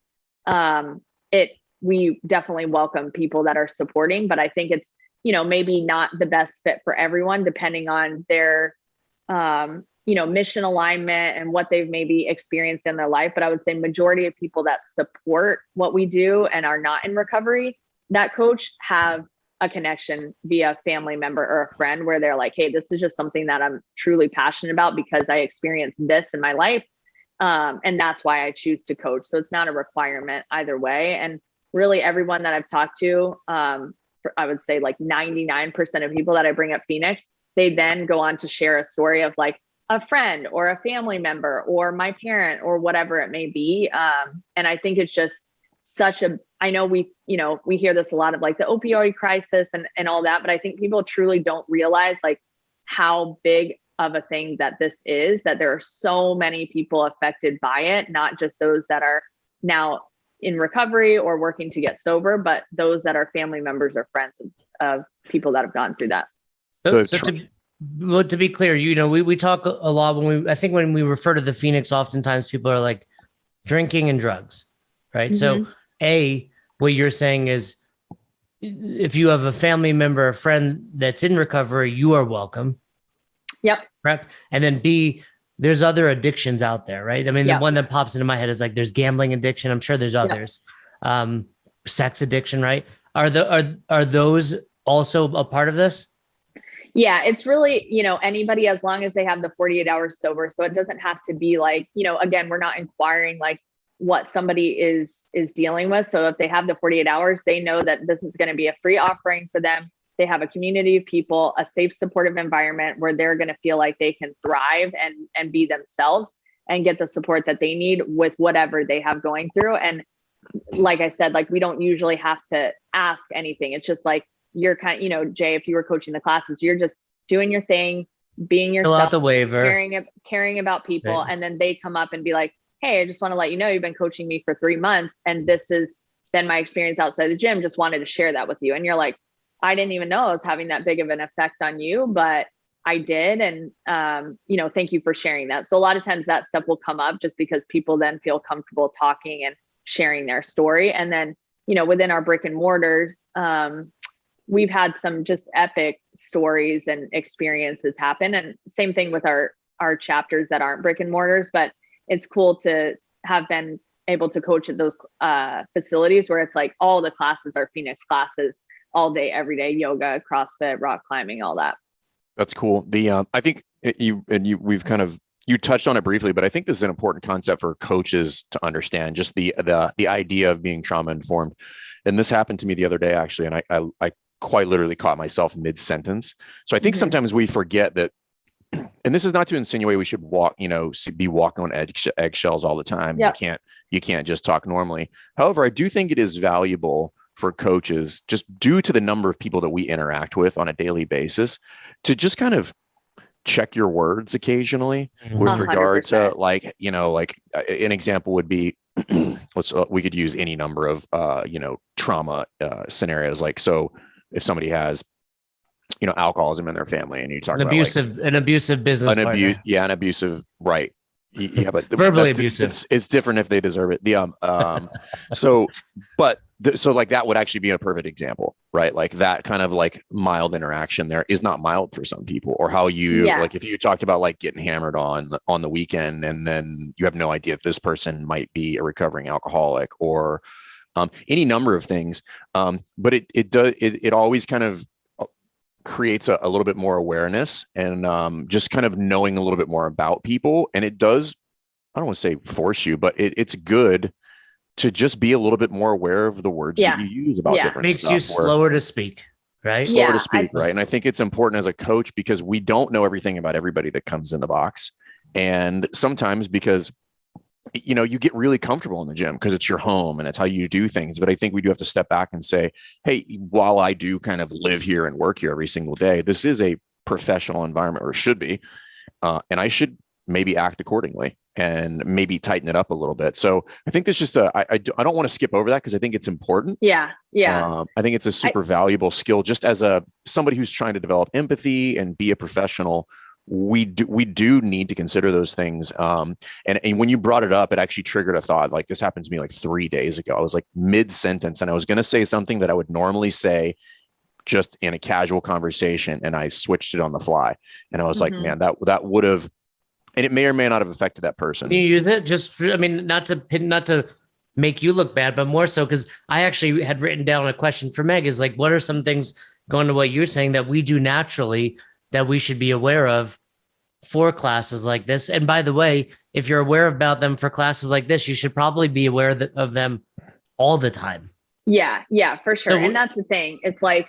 we definitely welcome people that are supporting, but I think it's, maybe not the best fit for everyone, depending on their, mission alignment and what they've maybe experienced in their life. But I would say majority of people that support what we do and are not in recovery, that coach, have a connection via family member or a friend where they're like, hey, this is just something that I'm truly passionate about because I experienced this in my life. And that's why I choose to coach. So it's not a requirement either way. And really everyone that I've talked to, I would say like 99% of people that I bring up Phoenix, they then go on to share a story of like a friend or a family member or my parent or whatever it may be. And I think it's just I know we hear this a lot of like the opioid crisis and all that, but I think people truly don't realize like how big of a thing that this is, that there are so many people affected by it, not just those that are now in recovery or working to get sober, but those that are family members or friends of people that have gone through that. So to be clear, we talk a lot when we refer to the Phoenix, oftentimes people are like drinking and drugs, right? Mm-hmm. So what you're saying is if you have a family member, a friend that's in recovery, you are welcome. Yep. Correct. And then B, there's other addictions out there, right? I mean, the one that pops into my head is like, there's gambling addiction. I'm sure there's others, sex addiction, right? Are those also a part of this? Yeah, it's really, anybody, as long as they have the 48 hours sober. So it doesn't have to be like, again, we're not inquiring like what somebody is dealing with. So if they have the 48 hours, they know that this is going to be a free offering for them. They have a community of people, a safe, supportive environment where they're going to feel like they can thrive and be themselves and get the support that they need with whatever they have going through. And like I said, like we don't usually have to ask anything. It's just like you're kind of, Jay, if you were coaching the classes, you're just doing your thing, being yourself, fill out the waiver, caring about people. Right. And then they come up and be like, hey, I just want to let you know you've been coaching me for 3 months. And this has been my experience outside the gym. Just wanted to share that with you. And you're like, I didn't even know I was having that big of an effect on you, but I did. And, thank you for sharing that. So a lot of times that stuff will come up just because people then feel comfortable talking and sharing their story. And then, within our brick and mortars, we've had some just epic stories and experiences happen. And same thing with our chapters that aren't brick and mortars, but it's cool to have been able to coach at those facilities where it's like all the classes are Phoenix classes all day, every day, yoga, CrossFit, rock climbing, all that. That's cool. I think we've kind of, you touched on it briefly, but I think this is an important concept for coaches to understand, just the idea of being trauma informed. And this happened to me the other day, actually. And I quite literally caught myself mid-sentence. So I think sometimes we forget that, and this is not to insinuate we should be walking on eggshells all the time. Yep. You can't just talk normally. However, I do think it is valuable for coaches, just due to the number of people that we interact with on a daily basis, to just kind of check your words occasionally with 100%. Regard to like an example would be, we could use any number of, trauma scenarios. Like, so if somebody has, alcoholism in their family and you talk about an abusive business partner. An abusive, right. Yeah, but verbally abusive. It's different if they deserve it. So like that would actually be a perfect example, right? Like that kind of like mild interaction there is not mild for some people, or how you like, if you talked about like getting hammered on the weekend, and then you have no idea if this person might be a recovering alcoholic or any number of things. But it always kind of creates a little bit more awareness and just kind of knowing a little bit more about people. And it does, I don't want to say force you, but it's good to just be a little bit more aware of the words that you use about different makes stuff. You slower to speak, right? Slower to speak, right? And I think it's important as a coach because we don't know everything about everybody that comes in the box. And sometimes because, you get really comfortable in the gym because it's your home and it's how you do things. But I think we do have to step back and say, hey, while I do kind of live here and work here every single day, this is a professional environment, or should be. And I should maybe act accordingly and maybe tighten it up a little bit. So I think there's just I don't want to skip over that because I think it's important. Yeah. I think it's a super valuable skill, just as somebody who's trying to develop empathy and be a professional. We do need to consider those things. And when you brought it up, it actually triggered a thought. Like, this happened to me like 3 days ago. I was like mid-sentence and I was going to say something that I would normally say just in a casual conversation, and I switched it on the fly. And I was like, man, that would have, and it may or may not have affected that person. Can you use it? Just, I mean, not to make you look bad, but more so because I actually had written down a question for Meg, is like, what are some things, going to what you're saying, that we do naturally that we should be aware of for classes like this? And by the way, if you're aware about them for classes like this, you should probably be aware of them all the time. Yeah, for sure. And that's the thing. It's like,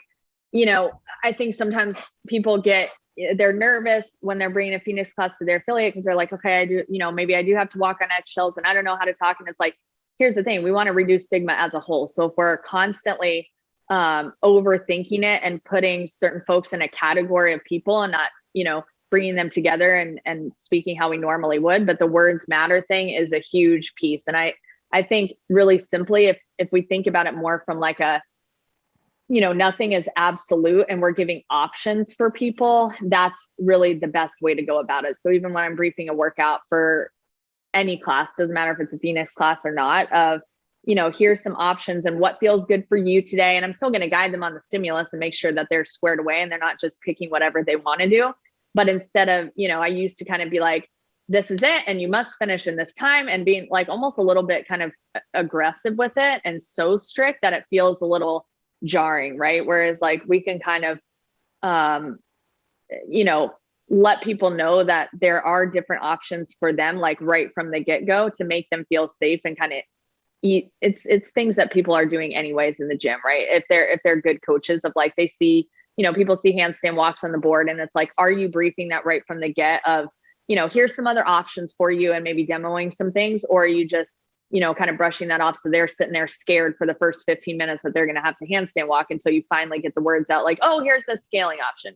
I think sometimes people they're nervous when they're bringing a Phoenix class to their affiliate because they're like, okay, I do, maybe I do have to walk on eggshells and I don't know how to talk. And it's like, here's the thing. We want to reduce stigma as a whole. So if we're constantly overthinking it and putting certain folks in a category of people and not, bringing them together and speaking how we normally would, but the words matter thing is a huge piece. And I think really simply, if we think about it more from like nothing is absolute and we're giving options for people, that's really the best way to go about it. So even when I'm briefing a workout for any class, doesn't matter if it's a Phoenix class or not, of, here's some options and what feels good for you today. And I'm still going to guide them on the stimulus and make sure that they're squared away and they're not just picking whatever they want to do. But instead of, I used to kind of be like, this is it, and you must finish in this time, and being like almost a little bit kind of aggressive with it and so strict that it feels a little jarring, right? Whereas like we can kind of, let people know that there are different options for them, like right from the get-go, to make them feel safe and kind of it's things that people are doing anyways in the gym, right? If they're good coaches, of like, they see, people see handstand walks on the board and it's like, are you briefing that right from the get of, here's some other options for you and maybe demoing some things, or are you just, kind of brushing that off? So they're sitting there scared for the first 15 minutes that they're going to have to handstand walk until you finally get the words out like, oh, here's a scaling option,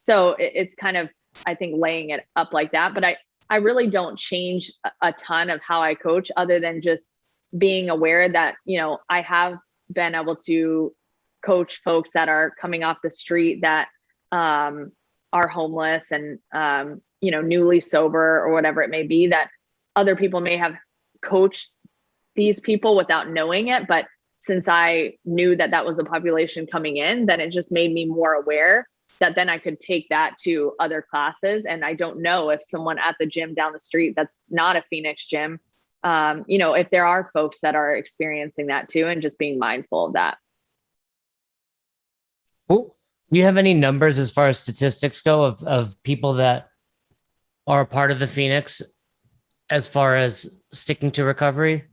So it's kind of, I think, laying it up like that. But I really don't change a ton of how I coach, other than just being aware that, I have been able to coach folks that are coming off the street that are homeless and, newly sober or whatever it may be, that other people may have coached these people without knowing it. But since I knew that was a population coming in, then it just made me more aware that then I could take that to other classes. And I don't know if someone at the gym down the street that's not a Phoenix gym if there are folks that are experiencing that too, and just being mindful of that. Cool. Do you have any numbers as far as statistics go of people that are a part of the Phoenix as far as sticking to recovery?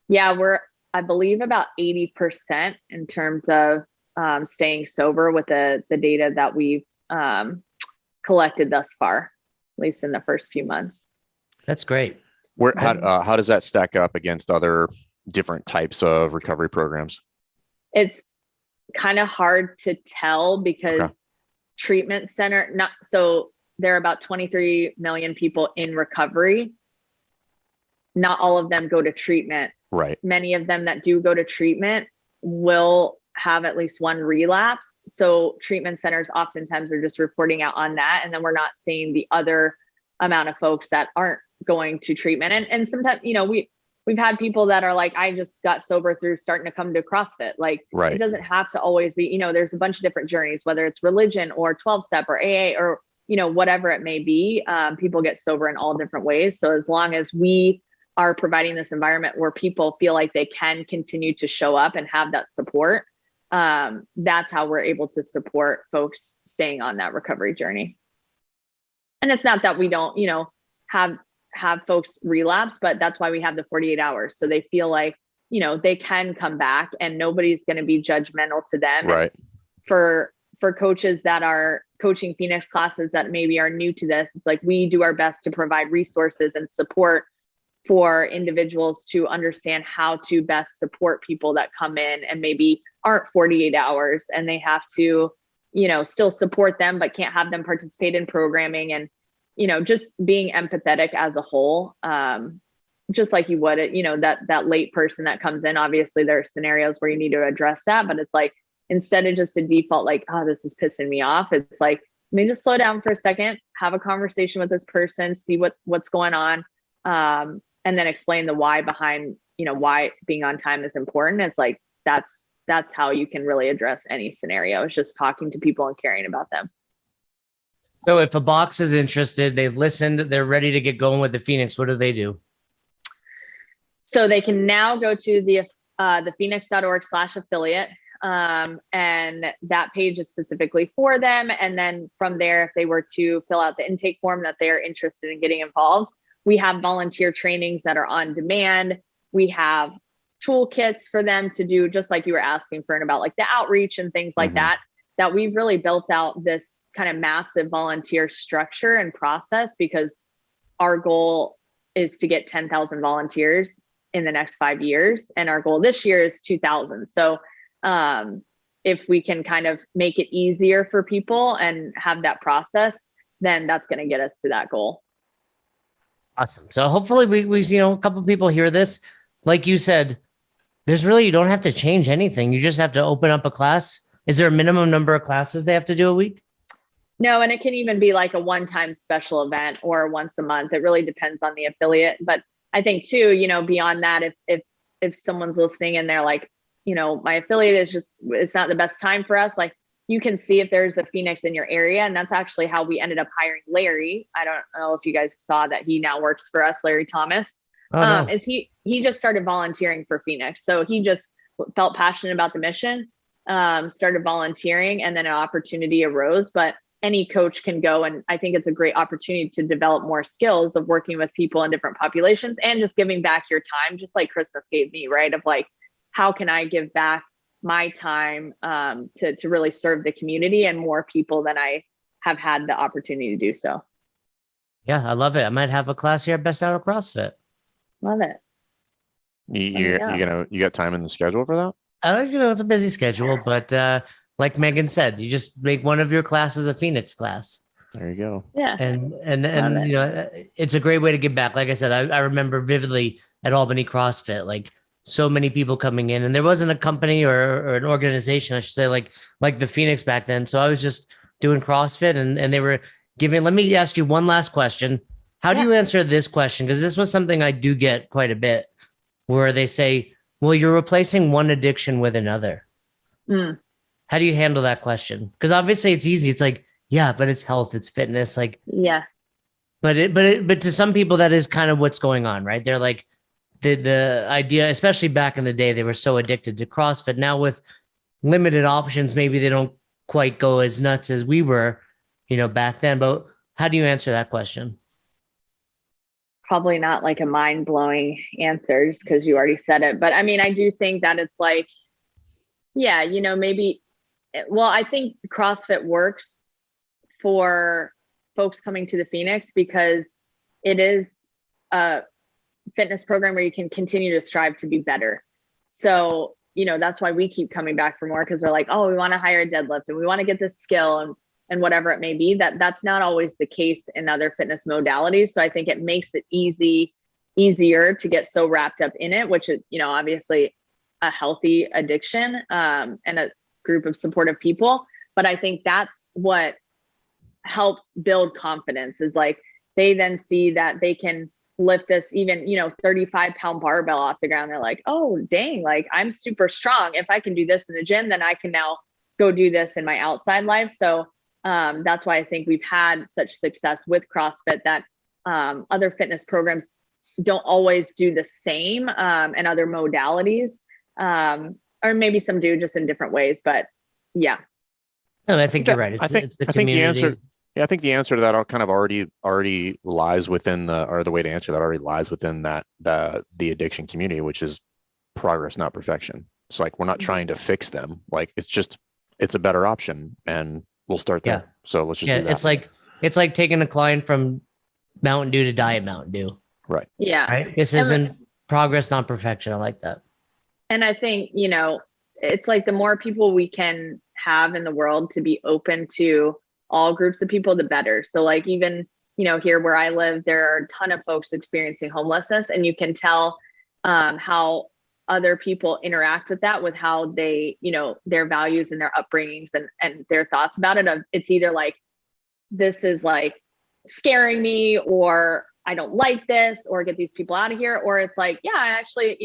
Yeah, I believe about 80% in terms of staying sober with the data that we've collected thus far, at least in the first few months. That's great. How does that stack up against other different types of recovery programs? It's kind of hard to tell because treatment center, so there are about 23 million people in recovery. Not all of them go to treatment. Right. Many of them that do go to treatment will have at least one relapse. So treatment centers oftentimes are just reporting out on that. And then we're not seeing the other amount of folks that aren't going to treatment. And sometimes, we've had people that are like, I just got sober through starting to come to CrossFit. Like, It doesn't have to always be, there's a bunch of different journeys, whether it's religion or 12-step or AA or, whatever it may be. People get sober in all different ways. So as long as we are providing this environment where people feel like they can continue to show up and have that support, that's how we're able to support folks staying on that recovery journey. And it's not that we don't, have folks relapse, but that's why we have the 48 hours. So they feel like, they can come back and nobody's going to be judgmental to them. Right. And for coaches that are coaching Phoenix classes that maybe are new to this, it's like we do our best to provide resources and support for individuals to understand how to best support people that come in and maybe aren't 48 hours and they have to, still support them, but can't have them participate in programming and, just being empathetic as a whole, just like you would, that late person that comes in. Obviously there are scenarios where you need to address that, but it's like, instead of just the default, like, oh, this is pissing me off. It's like, let me just slow down for a second, have a conversation with this person, see what's going on. And then explain the why behind, why being on time is important. It's like, that's how you can really address any scenario. It's just talking to people and caring about them. So if a box is interested, they've listened, they're ready to get going with the Phoenix, what do they do? So they can now go to the phoenix.org/affiliate. And that page is specifically for them. And then from there, if they were to fill out the intake form that they are interested in getting involved, we have volunteer trainings that are on demand. We have toolkits for them to do, just like you were asking, Fern, about like the outreach and things like that we've really built out this kind of massive volunteer structure and process, because our goal is to get 10,000 volunteers in the next 5 years. And our goal this year is 2,000. So if we can kind of make it easier for people and have that process, then that's going to get us to that goal. Awesome. So hopefully we a couple of people hear this. Like you said, you don't have to change anything. You just have to open up a class. Is there a minimum number of classes they have to do a week? No, and it can even be like a one-time special event or once a month. It really depends on the affiliate. But I think too, beyond that, if someone's listening and they're like, my affiliate it's not the best time for us, like, you can see if there's a Phoenix in your area. And that's actually how we ended up hiring Larry. I don't know if you guys saw that he now works for us, Larry Thomas. No. Is he just started volunteering for Phoenix. So he just felt passionate about the mission, started volunteering, and then an opportunity arose. But any coach can go, and I think it's a great opportunity to develop more skills of working with people in different populations and just giving back your time, just like Christmas gave me, right? Of like, how can I give back my time to really serve the community and more people than I have had the opportunity to do so. Yeah, I love it. I might have a class here at Best Hour CrossFit. Love it. You got time in the schedule for that? It's a busy schedule, but like Meagan said, you just make one of your classes a Phoenix class. There you go. Yeah. And it's a great way to give back. Like I said, I remember vividly at Albany CrossFit, like so many people coming in, and there wasn't a company or an organization, I should say, like the Phoenix back then. So I was just doing CrossFit and they were giving. Let me ask you one last question. How do you answer this question? Because this was something I do get quite a bit, where they say, well, you're replacing one addiction with another. How do you handle that question? Because obviously it's easy. It's like, yeah, but it's health, it's fitness. Like, yeah. But to some people, that is kind of what's going on, right? They're like, the idea, especially back in the day, they were so addicted to CrossFit. Now with limited options, maybe they don't quite go as nuts as we were, back then. But how do you answer that question? Probably not like a mind-blowing answer just because you already said it. But I mean, I do think that it's like, yeah, maybe, well, I think CrossFit works for folks coming to the Phoenix because it is a fitness program where you can continue to strive to be better. So, that's why we keep coming back for more, because we're like, oh, we want to hire a deadlift and we want to get this skill and whatever it may be. That's not always the case in other fitness modalities. So I think it makes it easier to get so wrapped up in it, which is, obviously a healthy addiction, and a group of supportive people. But I think that's what helps build confidence, is like they then see that they can lift this even 35-pound barbell off the ground. They're like, oh dang, like I'm super strong. If I can do this in the gym, then I can now go do this in my outside life. So that's why I think we've had such success with CrossFit, that other fitness programs don't always do the same, and other modalities, or maybe some do just in different ways. But yeah. No, I think you're right. I think the answer. Yeah, I think the answer to that kind of already lies within the way to answer that already lies within that the addiction community, which is progress, not perfection. It's like we're not trying to fix them. Like it's a better option, and we'll start there. Yeah. So let's just do that. It's like taking a client from Mountain Dew to Diet Mountain Dew. Right. Yeah. Right. This isn't progress, not perfection. I like that. And I think, it's like the more people we can have in the world to be open to all groups of people, the better. So like even, here where I live, there are a ton of folks experiencing homelessness, and you can tell how other people interact with that, with how they, their values and their upbringings and their thoughts about it. It's either like, this is like scaring me, or I don't like this, or get these people out of here. Or it's like, yeah, I actually,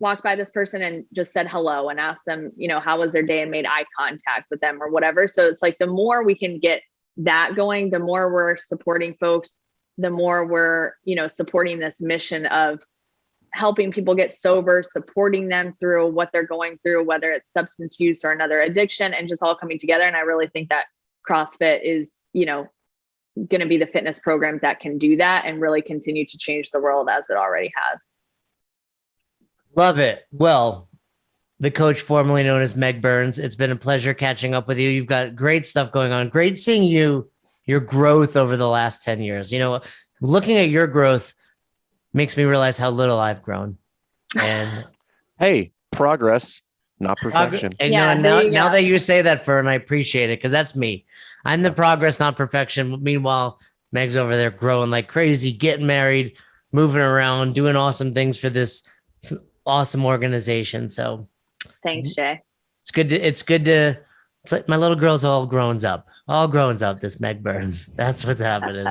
walked by this person and just said hello and asked them, how was their day, and made eye contact with them or whatever. So it's like, the more we can get that going, the more we're supporting folks, the more we're, supporting this mission of helping people get sober, supporting them through what they're going through, whether it's substance use or another addiction, and just all coming together. And I really think that CrossFit is, going to be the fitness program that can do that and really continue to change the world as it already has. Love it. Well, the coach formerly known as Meagan Burns, it's been a pleasure catching up with you. You've got great stuff going on. Great seeing your growth over the last 10 years. Looking at your growth makes me realize how little I've grown. And hey, progress, not perfection. And now that you say that, Fern, I appreciate it, because that's me. I'm the progress, not perfection. Meanwhile, Meg's over there growing like crazy, getting married, moving around, doing awesome things for this awesome organization. So thanks, Jay. It's like my little girl's all grown up, this Meagan Burns. That's what's happening.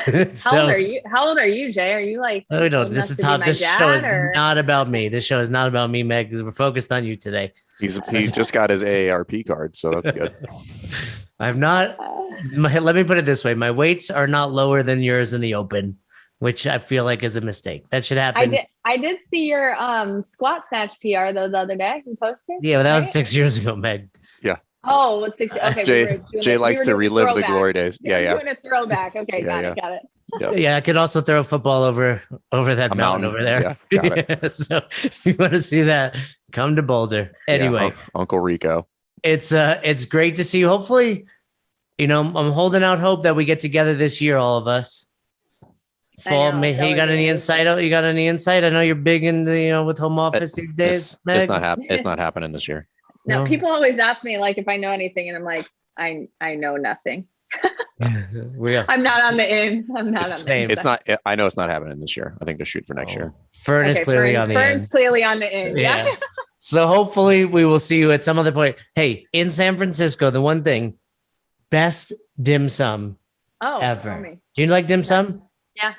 How old are you, Jay? Are you like, oh no, this show is not about me. This show is not about me, Meg, because we're focused on you today. He just got his AARP card, so that's good. Let me put it this way. My weights are not lower than yours in the open, which I feel like is a mistake. That should happen. I did see your squat snatch PR though the other day. You posted? Yeah, well, that was 6 years ago, Meg. Yeah. Oh, it was 6 years. Okay. Jay likes to relive the glory days. Yeah. Doing a throwback. Okay, got it. Yep. Yeah, I could also throw a football over that mountain over there. Yeah, got it. So if you want to see that, come to Boulder. Anyway, Uncle Rico. It's great to see you. Hopefully, I'm holding out hope that we get together this year, all of us. Hey, you got any insight? I know you're big in the with home office these days. It's not happening this year. No, people always ask me like if I know anything, and I'm like, I know nothing. I'm not on the in. I'm not on the in. It's not. I know it's not happening this year. I think they're shooting for next year. Fern is clearly on the in. Fern's clearly on the in. Yeah. So hopefully we will see you at some other point. Hey, in San Francisco, the one thing, best dim sum ever. Do you like dim sum? Yeah.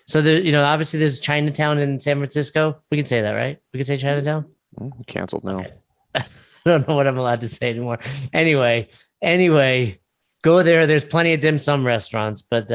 So obviously there's Chinatown in San Francisco. We can say that, right? We can say Chinatown. Canceled now. Okay. I don't know what I'm allowed to say anymore. Anyway, go there. There's plenty of dim sum restaurants, but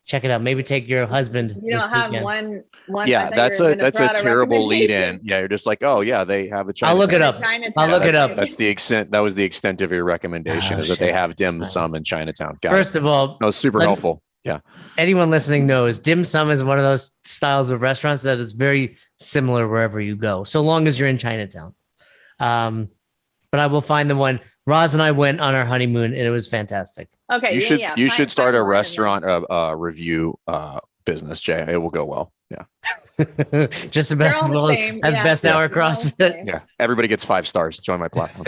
Check it out. Maybe take your husband. You don't have one. Yeah, that's a terrible lead in. Yeah, you're just like, oh yeah, they have a Chinatown. I'll look it up. I'll look it up. That's the extent. That was the extent of your recommendation, is that they have dim sum in Chinatown. First of all, that was super helpful. Yeah. Anyone listening knows dim sum is one of those styles of restaurants that is very similar wherever you go, so long as you're in Chinatown. But I will find the one. Roz and I went on our honeymoon and it was fantastic. Okay. You should start a restaurant review business, Jay. It will go well. Yeah. Just about as well as Best Hour CrossFit. Yeah. Everybody gets 5 stars. Join my platform.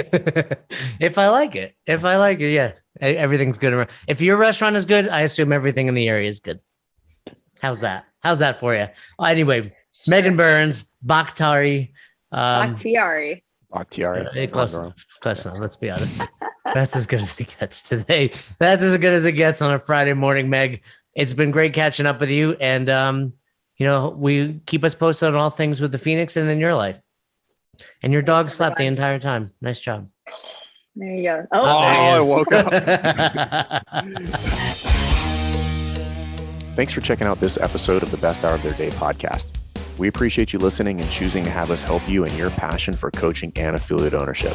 If I like it, yeah. Everything's good. If your restaurant is good, I assume everything in the area is good. How's that? How's that for you? Anyway, sure. Meagan Burns, Bakhtiari. Bakhtiari. Close enough. Let's be honest. That's as good as it gets today. That's as good as it gets on a Friday morning, Meg. It's been great catching up with you. And, we keep us posted on all things with the Phoenix and in your life. And your dog slept the entire time. Nice job. There you go. I woke up. Thanks for checking out this episode of the Best Hour of Their Day podcast. We appreciate you listening and choosing to have us help you in your passion for coaching and affiliate ownership.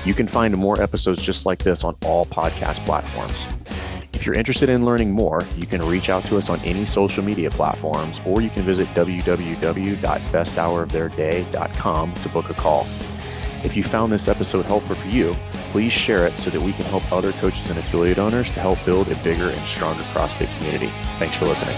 You can find more episodes just like this on all podcast platforms. If you're interested in learning more, you can reach out to us on any social media platforms, or you can visit www.besthouroftheirday.com to book a call. If you found this episode helpful for you, please share it so that we can help other coaches and affiliate owners to help build a bigger and stronger CrossFit community. Thanks for listening.